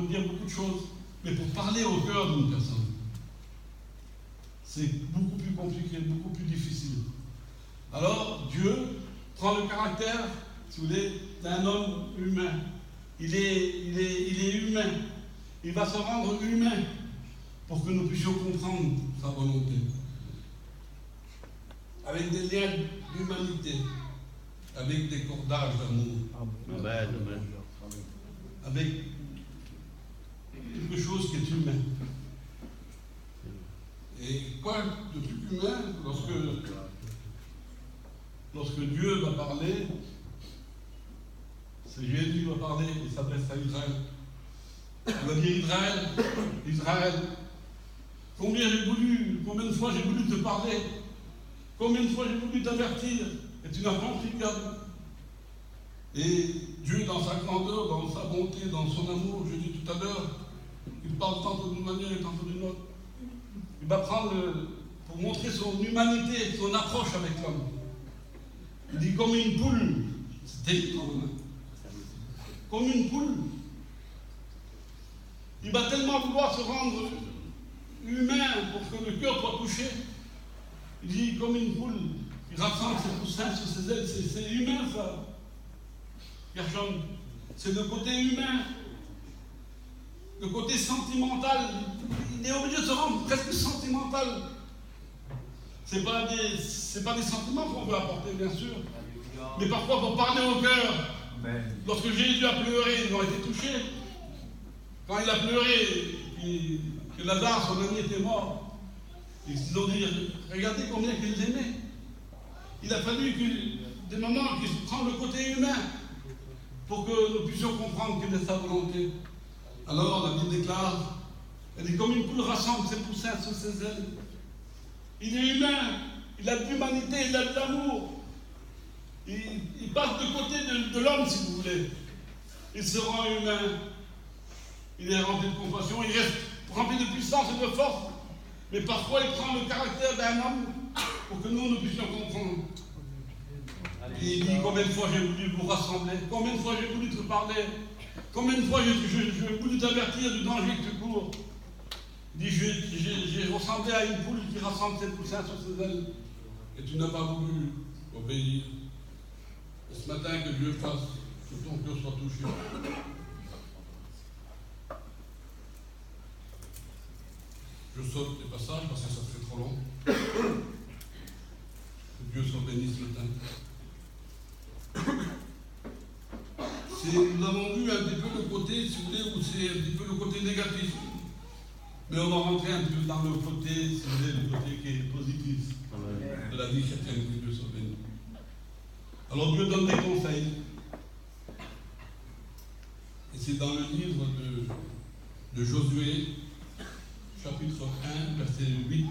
dire beaucoup de choses, mais pour parler au cœur d'une personne, c'est beaucoup plus compliqué, beaucoup plus difficile. Alors, Dieu prend le caractère, si vous voulez, d'un homme humain. Il est humain. Il va se rendre humain pour que nous puissions comprendre sa volonté. Avec des liens d'humanité, avec des cordages d'amour. Amen. Avec quelque chose qui est humain. Et quoi de plus humain lorsque Dieu va parler, c'est Jésus qui va parler, il s'adresse à Israël. Il va dire Israël, combien de fois j'ai voulu te parler, combien de fois j'ai voulu t'avertir, et tu n'as pas pris garde. Et Dieu, dans sa grandeur, dans sa bonté, dans son amour, je dis tout à l'heure, il parle tantôt d'une manière et tantôt d'une autre. Il va prendre, pour montrer son humanité, son approche avec l'homme. Il dit comme une poule, c'est terrible quand même. Comme une poule. Il va tellement vouloir se rendre humain pour que le cœur soit touché. Il dit comme une poule, il rassemble ses poussins sur ses ailes, c'est humain ça. Gershon, c'est le côté humain, le côté sentimental. Il est obligé de se rendre presque sentimental. C'est pas des sentiments qu'on veut apporter, bien sûr, mais parfois pour parler au cœur. Lorsque Jésus a pleuré, ils ont été touchés. Quand il a pleuré, que Lazare, son ami, était mort, ils ont dit, regardez combien qu'ils aimaient. Il a fallu des moments qui prennent le côté humain pour que nous puissions comprendre quelle est sa volonté. Alors la Bible déclare, elle est comme une poule rassemble ses poussins sur ses ailes. Il est humain, il a de l'humanité, il a de l'amour. Il passe de côté de l'homme, si vous voulez. Il se rend humain. Il est rempli de compassion, il reste rempli de puissance et de force. Mais parfois, il prend le caractère d'un homme pour que nous puissions comprendre. Et il dit combien de fois j'ai voulu vous rassembler, combien de fois j'ai voulu te parler, combien de fois j'ai voulu t'avertir du danger que tu cours. Il dit j'ai ressemblé à une poule qui rassemble ses poussins sur ses ailes. Et tu n'as pas voulu obéir. Et ce matin, que Dieu fasse que ton cœur soit touché. Je saute les passages parce que ça fait trop long. Que Dieu soit béni ce matin. Nous avons vu un petit peu le côté, si vous voulez, où c'est un petit peu le côté négatif. Mais on va rentrer un peu dans le côté, si vous voulez, le côté qui est positif de la vie chrétienne, que Dieu soit béni. Alors Dieu donne des conseils. Et c'est dans le livre de Josué, chapitre 1, verset 8.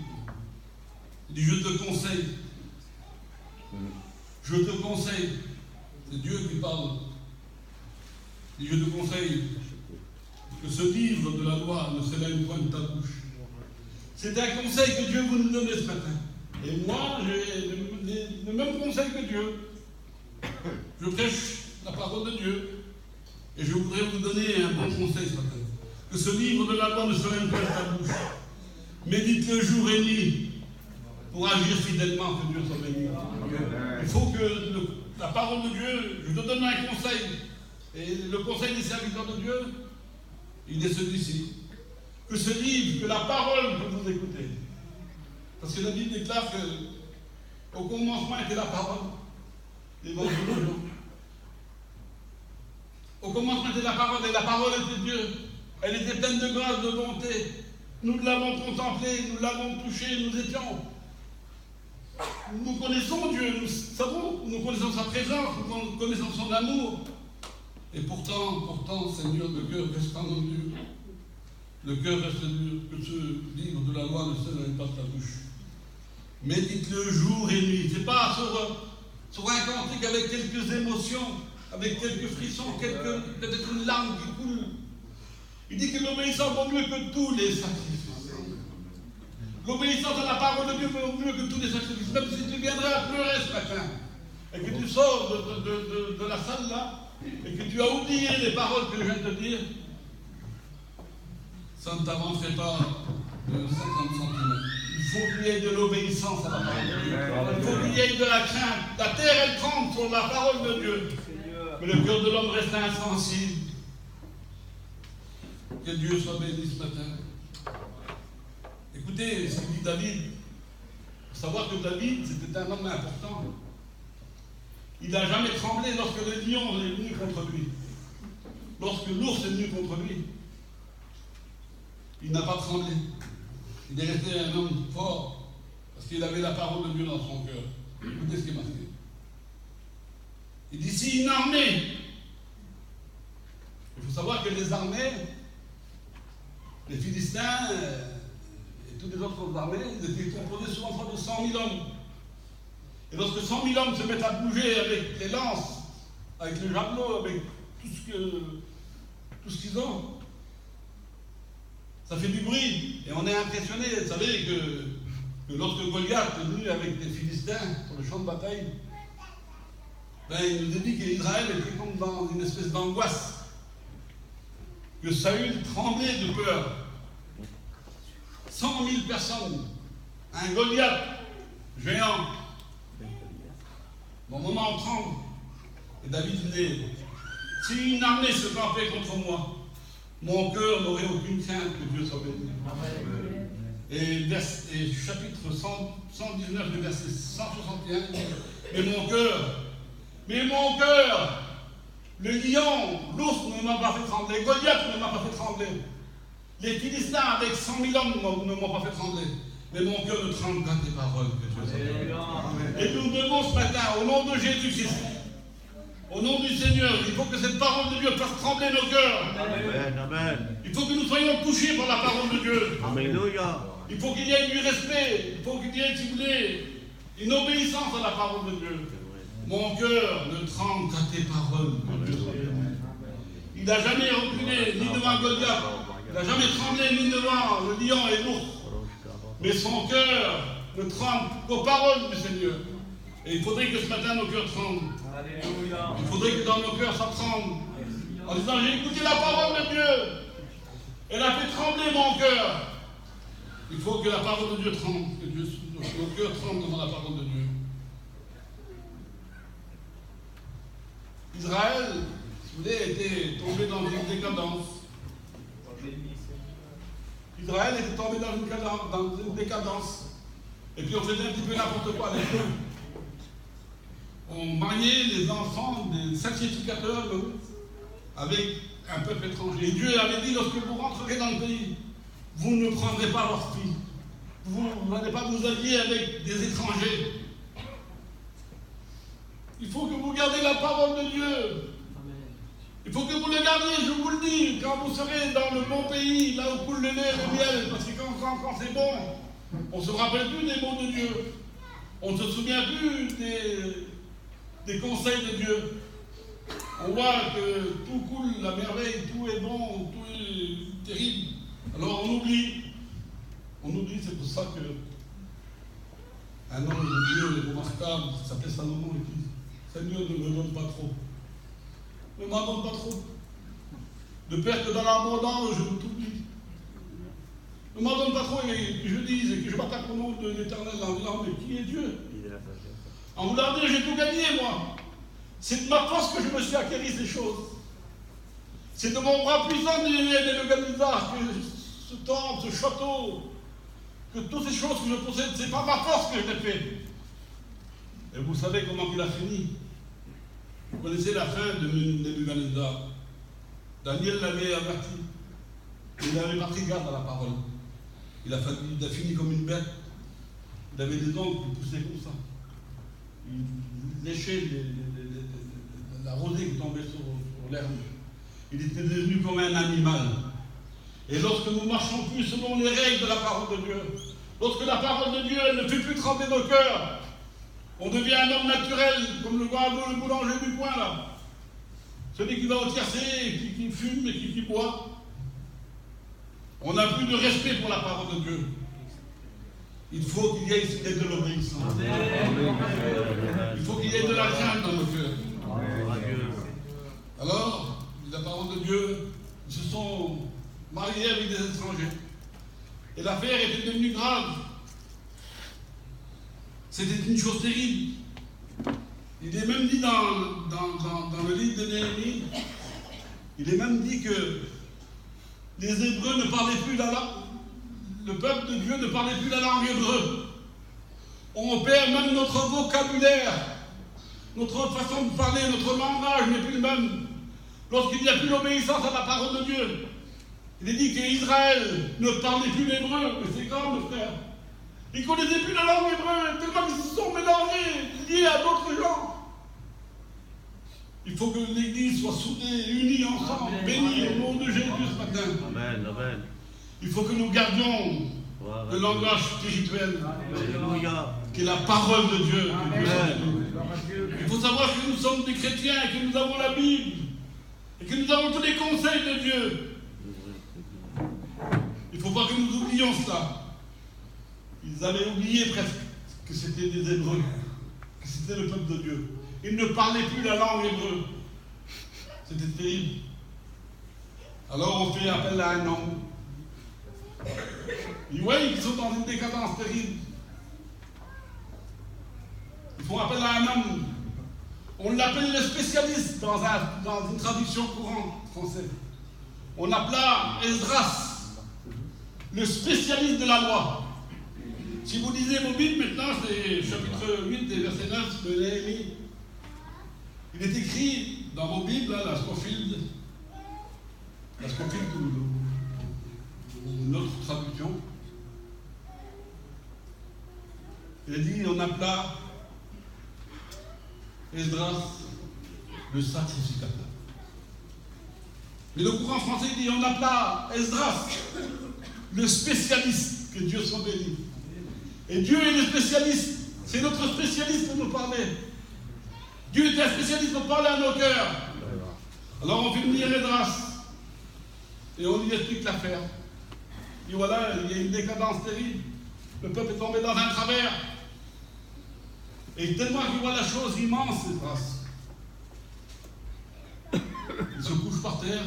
Il dit, je te conseille. Je te conseille. C'est Dieu qui parle. Il dit, je te conseille que ce livre de la loi ne s'éloigne point de ta bouche. C'est un conseil que Dieu vous nous donne ce matin. Et moi, j'ai le même conseil que Dieu. Je prêche la parole de Dieu. Et je voudrais vous donner un bon conseil ce matin. Que ce livre de la loi ne s'éloigne point de ta bouche. Médite-le jour et nuit. pour agir fidèlement, que Dieu soit béni. Il faut que la parole de Dieu, je te donne un conseil, et le conseil des serviteurs de Dieu, il est celui-ci. Que ce livre, que la parole que vous écoutez, parce que la Bible déclare qu'au commencement était la parole, l'évangile de Jean. Au commencement était la parole, et la parole était Dieu. Elle était pleine de grâce, de bonté. Nous l'avons contemplée, nous l'avons touchée, nous étions. Nous connaissons Dieu, nous savons, nous connaissons sa présence, nous connaissons son amour. Et pourtant, Seigneur, le cœur restant dur. Le cœur reste dur, que ce livre de la loi ne se n'aille pas ta bouche. Médite-le jour et nuit. Ce n'est pas sur un cantique avec quelques émotions, avec quelques frissons, peut-être une larme qui coule. Il dit que l'obéissance vaut mieux que tous les sacrifices. L'obéissance à la parole de Dieu vaut mieux que tous les sacrifices. Même si tu viendrais à pleurer ce matin, et que tu sors de la salle là, et que tu as oublié les paroles que je viens de te dire, ça ne t'avancerait pas de 50 cm. Il faut qu'il y ait de l'obéissance à la parole de Dieu. Il faut qu'il y ait de la crainte. La terre, elle tremble sur la parole de Dieu. Mais le cœur de l'homme reste insensible. Que Dieu soit béni ce matin. Écoutez ce que dit David. Il faut savoir que David, c'était un homme important. Il n'a jamais tremblé lorsque le lion est venu contre lui. Lorsque l'ours est venu contre lui. Il n'a pas tremblé. Il est resté un homme fort parce qu'il avait la parole de Dieu dans son cœur. Écoutez ce qui est marqué. Il dit, si une armée, il faut savoir que les armées, les Philistins et toutes les autres armées, ils étaient composés souvent de 100 000 hommes. Et lorsque 100 000 hommes se mettent à bouger avec les lances, avec les javelots, avec tout ce qu'ils ont, ça fait du bruit. Et on est impressionné. Vous savez que lorsque Goliath est venu avec les Philistins pour le champ de bataille, il nous a dit qu'Israël était comme dans une espèce d'angoisse. Que Saül tremblait de peur. 100 000 personnes. Un Goliath géant. Au moment où on tremble, et David dit, si une armée se campait contre moi, mon cœur n'aurait aucune crainte que Dieu soit béni. Et chapitre 119, le verset 161, mais mon cœur, le lion, l'ours ne m'a pas fait trembler, Goliath ne m'a pas fait trembler, les Philistins avec 100 000 hommes ne m'ont pas fait trembler, mais mon cœur ne tremble qu'à tes paroles que Dieu soit béni. Et nous devons ce matin, au nom de Jésus-Christ, au nom du Seigneur, il faut que cette parole de Dieu fasse trembler nos cœurs. Amen, amen. Il faut que nous soyons touchés par la parole de Dieu. Alléluia. Il faut qu'il y ait du respect. Il faut qu'il y ait, si vous voulez, une obéissance à la parole de Dieu. Mon cœur ne tremble qu'à tes paroles. Que Dieu soit béni. Il n'a jamais reculé, ni devant Goliath. Il n'a jamais tremblé, ni devant le lion et l'ours. Mais son cœur ne tremble qu'aux paroles du Seigneur. Et il faudrait que ce matin nos cœurs tremblent. Alléluia. Il faudrait que dans nos cœurs ça tremble. En disant, j'ai écouté la parole de Dieu. Elle a fait trembler mon cœur. Il faut que la parole de Dieu tremble. Que nos cœurs tremblent devant la parole de Dieu. Israël, si vous voulez, était tombé dans une décadence. Israël était tombé dans une décadence. Et puis on faisait un petit peu n'importe quoi avec eux. On mariait les enfants des sacrificateurs avec un peuple étranger. Et Dieu avait dit, lorsque vous rentrerez dans le pays, vous ne prendrez pas leurs filles. Vous n'allez pas vous allier avec des étrangers. Il faut que vous gardiez la parole de Dieu. Il faut que vous le gardiez, je vous le dis, quand vous serez dans le bon pays, là où coule le lait et le miel, parce que quand c'est bon, on ne se rappelle plus des mots de Dieu. On ne se souvient plus des conseils de Dieu. On voit que tout coule, la merveille, tout est bon, tout est terrible. Alors on oublie. On oublie, c'est pour ça que un homme de Dieu remarquable, qui s'appelait Salomon, il dit, Seigneur, ne me donne pas trop. Ne m'en donne pas trop. De peur que dans l'abondance, je t'oublie. Ne m'en donne pas trop et que je dise et que je m'attaque au nom de l'Éternel en disant, mais qui est Dieu? En voulant dire, j'ai tout gagné, moi. C'est de ma force que je me suis acquéri ces choses. C'est de mon bras puissant de l'Organisar que ce temple, ce château, que toutes ces choses que je possède, c'est pas ma force que je l'ai fait. Et vous savez comment il a fini. Vous connaissez la fin de Nebuchadnezzar. Daniel l'avait averti. Il n'avait pas pris garde à la parole. Il a fini comme une bête. Il avait des ongles qui poussaient comme ça. Il léchait la rosée qui tombait sur l'herbe. Il était devenu comme un animal. Et lorsque nous ne marchons plus selon les règles de la parole de Dieu, lorsque la parole de Dieu ne fait plus trembler nos cœurs, on devient un homme naturel, comme le boulanger du coin là. Celui qui va au tiercé, qui fume et qui boit. On n'a plus de respect pour la parole de Dieu. Il faut qu'il y ait de l'obéissance. Il faut qu'il y ait de la crainte dans nos cœurs. Alors, la parole de Dieu, ils se sont mariés avec des étrangers. Et l'affaire était devenue grave. C'était une chose terrible. Il est même dit dans le livre de Néhémie, il est même dit que les Hébreux ne parlaient plus la langue. Le peuple de Dieu ne parlait plus la langue hébreu. On perd même notre vocabulaire. Notre façon de parler, notre langage n'est plus le même. Lorsqu'il n'y a plus l'obéissance à la parole de Dieu. Il est dit qu'Israël ne parlait plus l'hébreu. Mais c'est grave, mes frères. Ils ne connaissaient plus la langue hébreu, tellement qu'ils se sont mélangés, liés à d'autres gens. Il faut que l'Église soit soudée, unie ensemble, bénie au nom de Jésus ce matin. Amen, amen. Il faut que nous gardions le langage spirituel, qui est la parole de Dieu. Il faut savoir que nous sommes des chrétiens, et que nous avons la Bible, et que nous avons tous les conseils de Dieu. Il ne faut pas que nous oublions cela. Ils avaient oublié presque que c'était des Hébreux, que c'était le peuple de Dieu. Ils ne parlaient plus la langue hébreu. C'était terrible. Alors on fait appel à un homme. Ils voient qu'ils sont dans une décadence terrible. Ils font appel à un homme. On l'appelle le spécialiste dans une traduction courante française. On l'appela Esdras, le spécialiste de la loi. Si vous lisez vos Bibles maintenant, c'est chapitre 8 et verset 9 de Néhémie. Il est écrit dans vos Bibles, la Scofield ou notre traduction. Il est dit, on appela Esdras le sacrificateur. Mais le courant français dit, on appela Esdras le spécialiste, que Dieu soit béni. Et Dieu est le spécialiste. C'est notre spécialiste pour nous parler. Dieu est un spécialiste pour parler à nos cœurs. Alors on fait venir Esdras. Et on lui explique l'affaire. Et voilà, il y a une décadence terrible. Le peuple est tombé dans un travers. Et tellement qu'il voit la chose immense, Esdras. Il se couche par terre.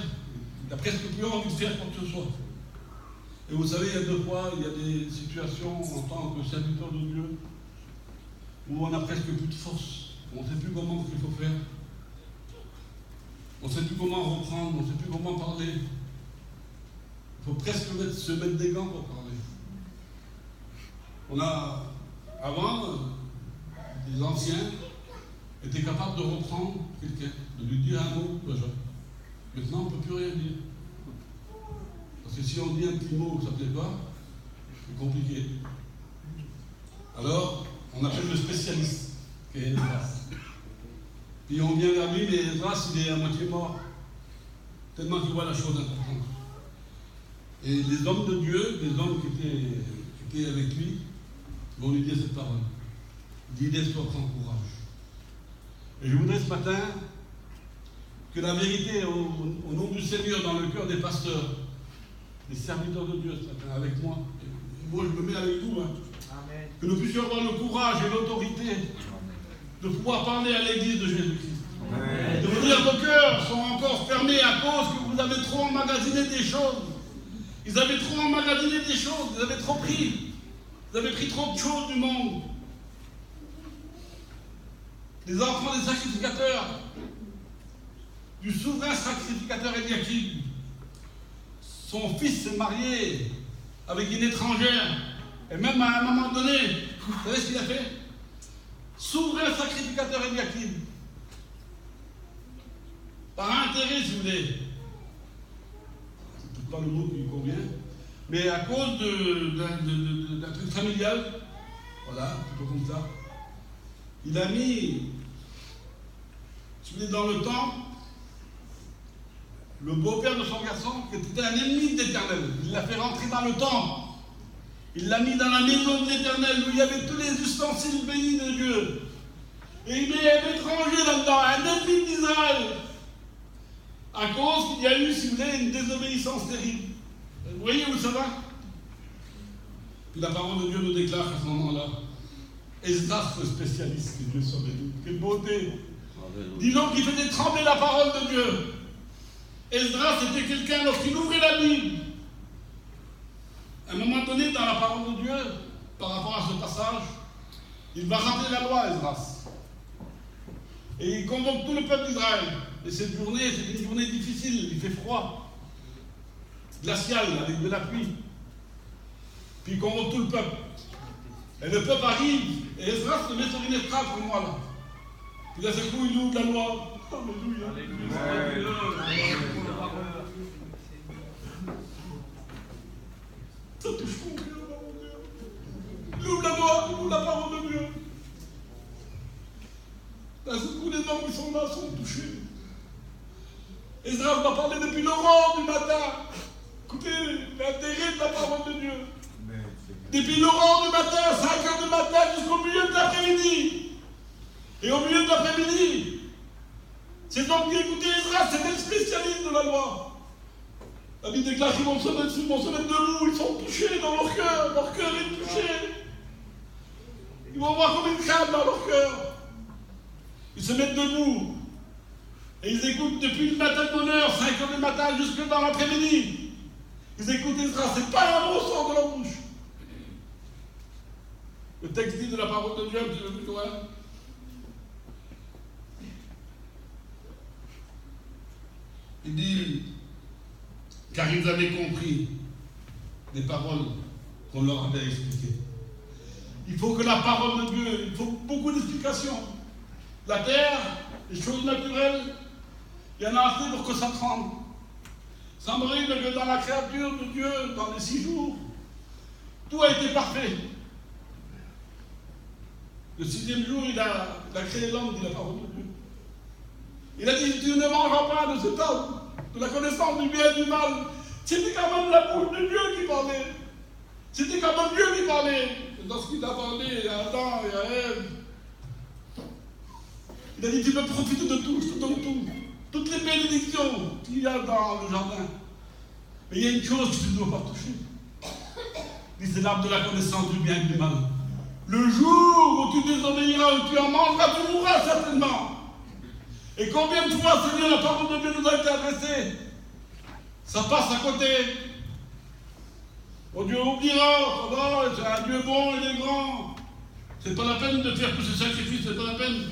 Il n'a presque plus envie de faire quoi que ce soit. Et vous savez, il y a deux fois, il y a des situations en tant que serviteur de Dieu où on n'a presque plus de force. On ne sait plus comment il faut faire. On ne sait plus comment reprendre, on ne sait plus comment parler. Il faut presque se mettre des gants pour parler. On a, avant, les anciens étaient capables de reprendre quelqu'un, de lui dire un mot. Maintenant, on ne peut plus rien dire. Parce que si on dit un petit mot que ça ne plaît pas, c'est compliqué. Alors, on appelle le spécialiste, qui est Esdras. Puis on vient vers lui, mais Esdras, il est à moitié mort. Tellement qu'il voit la chose importante. Et les hommes de Dieu, les hommes qui étaient avec lui, vont lui dire cette parole. Dis, laisse-toi prendre courage. Et je voudrais ce matin que la vérité, au nom du Seigneur, dans le cœur des pasteurs, des serviteurs de Dieu ce matin, avec moi, et moi je me mets avec vous, hein, que nous puissions avoir le courage et l'autorité de pouvoir parler à l'Église de Jésus-Christ. De vous dire que vos cœurs sont encore fermés à cause que vous avez trop emmagasiné des choses. Ils avaient trop emmagasiné des choses, ils avaient trop pris. Ils avaient pris trop de choses du monde. Les enfants des sacrificateurs, du souverain sacrificateur Eliakim, son fils s'est marié avec une étrangère. Et même à un moment donné, vous savez ce qu'il a fait? Souverain sacrificateur Eliakim. Par intérêt, si vous voulez. C'est peut-être pas le mot qui lui convient. Mais à cause d'un truc familial, voilà, plutôt comme ça, il a mis, si vous voulez, dans le temps, le beau-père de son garçon, qui était un ennemi de l'Éternel. Il l'a fait rentrer dans le temple. Il l'a mis dans la maison de l'Éternel, où il y avait tous les ustensiles bénis de Dieu. Et il met un étranger là-dedans, un ennemi d'Israël. À cause qu'il y a eu, si vous voulez, une désobéissance terrible. Vous voyez où ça va? Puis la parole de Dieu nous déclare à ce moment-là. Esdras, le spécialiste, que Dieu soit béni. Quelle beauté! Disons qu'il faisait trembler la parole de Dieu. Esdras était quelqu'un, lorsqu'il ouvrait la Bible, à un moment donné, dans la parole de Dieu, par rapport à ce passage, il va rappeler la loi, Esdras. Et il convoque tout le peuple d'Israël. Et cette journée, c'est une journée difficile, il fait froid, glacial, avec de la pluie. Puis il convoque tout le peuple. Et le peuple arrive, et Esdras se met sur une estrade comme moi là. Puis d'un seul coup, il ouvre la loi. Alléluia. Ça touche mon cœur, mon Dieu. Il ouvre la loi, il ouvre la parole de Dieu. D'un seul coup, les hommes qui sont là sont touchés. Esdras va parler depuis l'aurore du matin. Écoutez l'intérêt de la parole de Dieu. Depuis l'aurore du matin, 5 heures du matin, jusqu'au milieu de l'après-midi. Et au milieu de l'après-midi, ces hommes qui écoutaient Esdras, c'était le spécialiste de la loi. La Bible déclare qu'ils vont se mettre debout, ils sont touchés dans leur cœur est touché. Ils vont voir comme une crème dans leur cœur. Ils se mettent debout. Et ils écoutent depuis le matin de bonne heure, 5 heures du matin, jusque dans l'après-midi. Ils écoutent Esdras, c'est pas un mot sort de leur bouche. Le texte dit de la parole de Dieu, un petit peu plus loin. Il dit, car ils avaient compris les paroles qu'on leur avait expliquées. Il faut que la parole de Dieu, il faut beaucoup d'explications. La terre, les choses naturelles, il y en a assez pour que ça tremble. Ça me semble que dans la créature de Dieu, dans les 6 jours, tout a été parfait. Le 6e jour, il a créé l'homme, dit la parole de Dieu. Il a dit, tu ne mangeras pas de cet arbre, de la connaissance du bien et du mal. C'était quand même la bouche de Dieu qui parlait. C'était quand même Dieu qui parlait. Et lorsqu'il a parlé à Adam et à Ève, il a dit, tu peux profiter de tout, je te donne tout. Toutes les bénédictions qu'il y a dans le jardin. Mais il y a une chose que tu ne dois pas toucher. C'est l'arbre de la connaissance du bien et du mal. Le jour où tu désobéiras, où tu en mangeras, tu mourras certainement. Et combien de fois, Seigneur, la parole de Dieu nous a été adressée? Ça passe à côté. Oh, Dieu oubliera. Oh, c'est un Dieu bon, il est grand. C'est pas la peine de faire tous ces sacrifices, c'est pas la peine.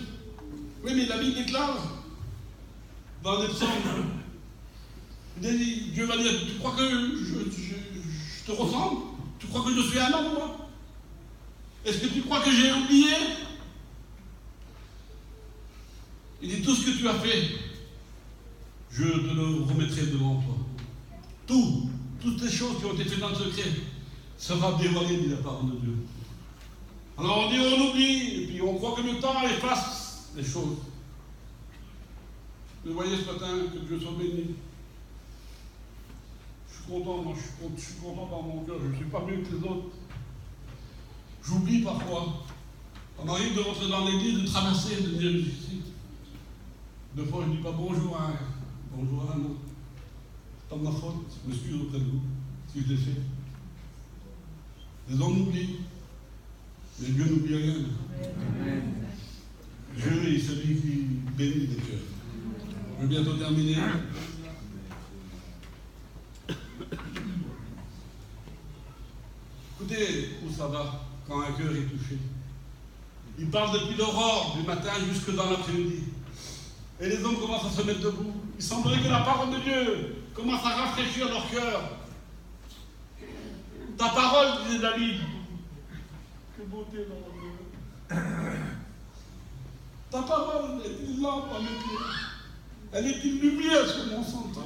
Oui, mais la Bible déclare dans les psaumes. Dieu va dire, tu crois que je te ressemble? Tu crois que je suis un homme, moi? Est-ce que tu crois que j'ai oublié? Il dit, tout ce que tu as fait, je te le remettrai devant toi. Toutes les choses qui ont été faites dans le secret, sera dévoilé, dit la parole de Dieu. Alors on dit, on oublie, et puis on croit que le temps efface les choses. Mais voyez ce matin, que Dieu soit béni. Je suis content, moi, je suis content dans mon cœur, je ne suis pas mieux que les autres. J'oublie parfois. On arrive de rentrer dans l'église, de traverser, de venir ici. Deux fois, je ne dis pas bonjour à un, bonjour à un autre. C'est pas de ma faute, je m'excuse auprès de vous, si je l'ai fait. Les hommes oublient, mais Dieu n'oublie rien. Amen. Dieu est celui qui bénit les cœurs. Je vais bientôt terminer. Écoutez où ça va quand un cœur est touché. Il parle depuis l'aurore du matin jusque dans l'après-midi. Et les hommes commencent à se mettre debout. Il semblerait que la parole de Dieu commence à rafraîchir leur cœur. Ta parole, disait David. Que beauté dans mon cœur. Ta parole est une lampe à mes pieds. Elle est une lumière sur mon sentier.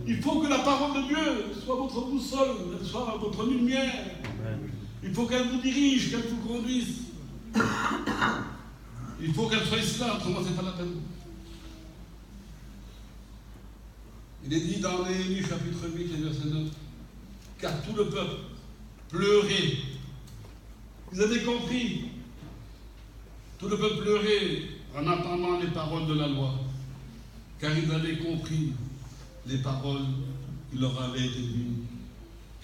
Il faut que la parole de Dieu soit votre boussole, elle soit votre lumière. Il faut qu'elle vous dirige, qu'elle vous conduise. Il faut qu'elle soit cela, autrement c'est pas la peine. Il est dit dans Néhémie chapitre 8 et verset 9, car tout le peuple pleurait. Vous avez compris? Tout le peuple pleurait en attendant les paroles de la loi, car ils avaient compris les paroles qui leur avaient été dites.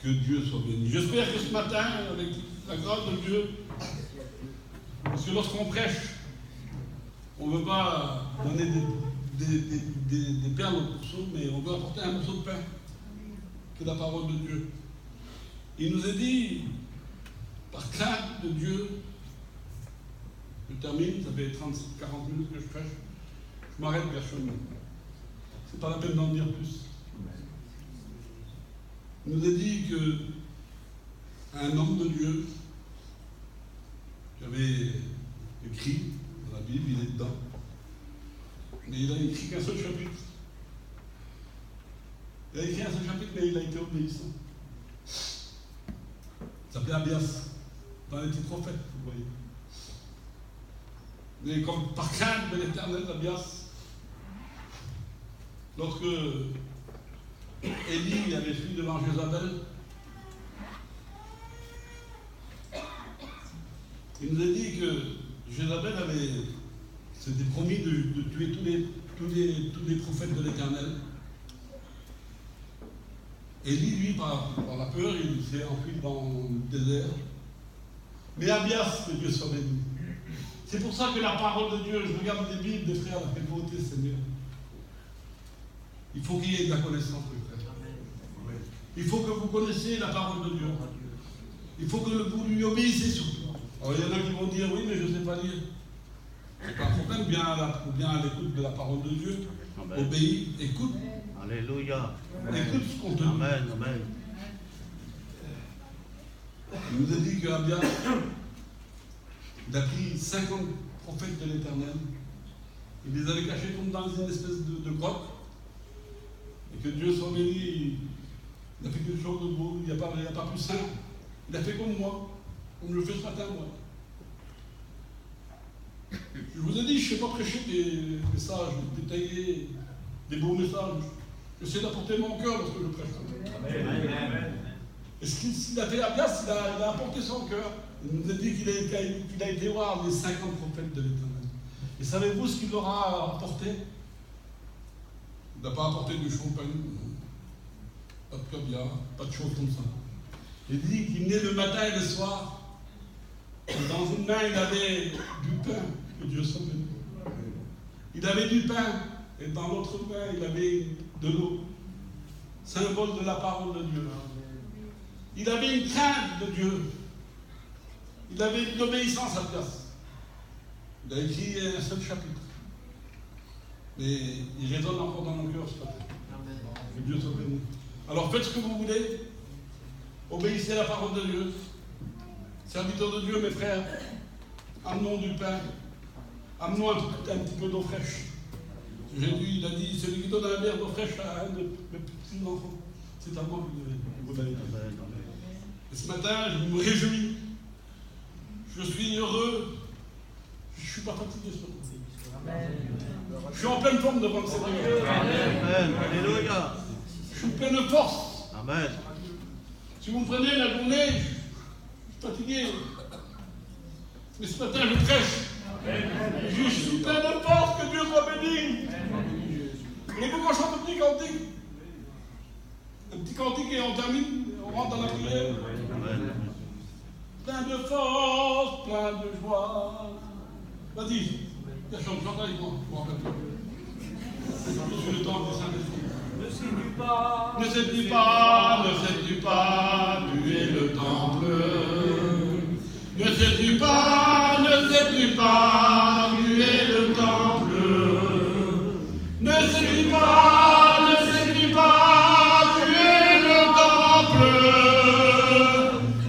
Que Dieu soit béni. J'espère que ce matin, avec la grâce de Dieu, parce que lorsqu'on prêche, on ne veut pas donner des perles au morceau, mais on veut apporter un morceau de pain, qui est la parole de Dieu. Il nous est dit, par crainte de Dieu, je termine, ça fait 40 minutes que je prêche, je m'arrête vers chemin. C'est pas la peine d'en dire plus. Il nous a dit qu'un homme de Dieu, qui avait écrit dans la Bible, il est dedans, mais il a écrit qu'un seul chapitre. Il a écrit un seul chapitre, mais il a été obéissant. Il s'appelait Abias, dans les petits prophètes, vous voyez. Mais comme par crainte de l'Éternel, Abias, lorsque Élie avait fui devant Jézabel, il nous a dit que Jézabel s'était promis de tuer tous les prophètes de l'Éternel. Élie, lui, par la peur, il s'est enfui dans le désert. Mais Abias, que Dieu soit béni. C'est pour ça que la parole de Dieu, je regarde les Bibles des frères, la beauté, Seigneur. Il faut qu'il y ait de la connaissance, mes frères. Il faut que vous connaissiez la parole de Dieu. Il faut que vous lui obéissez surtout. Alors il y en a qui vont dire, oui, mais je ne sais pas lire. C'est pas un problème, bien à l'écoute de la parole de Dieu. Amen. Obéis, écoute. Alléluia. Écoute ce qu'on te dit. Amen, amen. Il nous a dit qu'Abia, il a pris 50 prophètes de l'Éternel. Il les avait cachés comme dans une espèce de grotte. Et que Dieu soit béni, il a fait quelque chose de beau, il n'y a pas plus simple. Il a fait comme moi, comme je le fais ce matin, moi. Je vous ai dit, je ne sais pas prêcher des messages détaillés, des beaux messages. J'essaie d'apporter mon cœur lorsque je prêche. Amen. Et ce qu'il a fait à Abias, il a apporté son cœur. Il nous a dit qu'il a été voir les 50 prophètes de l'Éternel. Et savez-vous ce qu'il leur a apporté? Il n'a pas apporté du champagne, pas de caviar, pas de choses comme ça. Il dit qu'il venait le matin et le soir. Et dans une main, il avait du pain, que Dieu soit béni. Il avait du pain, et dans l'autre main, il avait de l'eau. Symbole de la parole de Dieu. Il avait une crainte de Dieu. Il avait une obéissance à place. Il a écrit un seul chapitre. Mais il résonne encore dans nos cœurs ce matin. Que Dieu soit béni. Alors faites ce que vous voulez. Obéissez à la parole de Dieu. Serviteurs de Dieu, mes frères, amenons du pain. Amenons un petit peu d'eau fraîche. Jésus, il a dit, celui qui donne un verre d'eau fraîche à un de mes petits enfants, c'est à moi que vous allez. Et ce matin, je me réjouis. Je suis heureux. Je ne suis pas fatigué ce matin. Je suis en pleine forme devant le Seigneur. Amen. Alléluia. Je suis plein de force. Amen. Si vous me prenez la journée, je suis fatigué. Mais ce matin, je prêche. Je suis plein de force, que Dieu soit béni. Et pourquoi on chante un petit cantique? Un petit cantique et on termine, on rentre dans la prière. Amen. Plein de force, plein de joie. Vas-y, chante avec moi. Je suis le temps du Saint-Esprit. Ne sais-tu pas, ne sais-tu pas, tu es le pas, tu es le temple. Ne séduis pas, tu es le temple.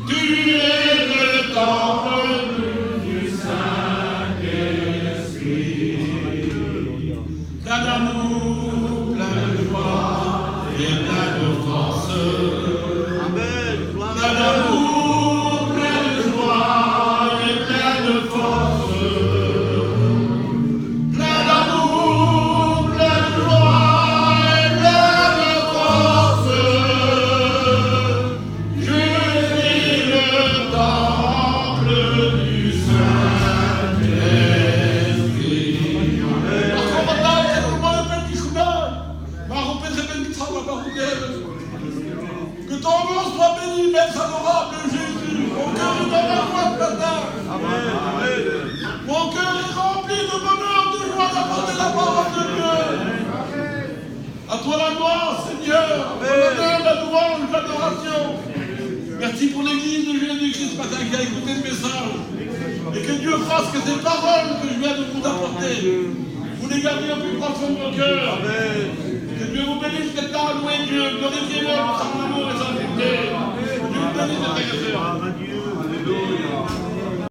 Tu es le temple du Saint-Esprit. Plein d'amour, plein de joie et plein de force. Amen. Plein d'amour, plein de joie et plein de force. Plein d'amour, plein de joie et plein de force. Je suis le temple du Saint-Esprit. Que ton nom soit béni, Maître adorable Jésus. Mon cœur est dans la joie ce matin. Mon cœur est rempli de bonheur, de joie d'apporter la parole de Dieu. À toi la gloire, Seigneur. L'honneur, la louange, l'adoration. Merci pour l'église de Jésus-Christ ce matin qui a écouté le message. Et que Dieu fasse que ces paroles que je viens de vous apporter, vous les gardez au plus profond de vos cœurs. Que Dieu vous bénisse maintenant, louez Dieu, glorifiez-le pour son amour et sa bonté. Que Dieu vous bénisse, frères et sœurs. Alléluia.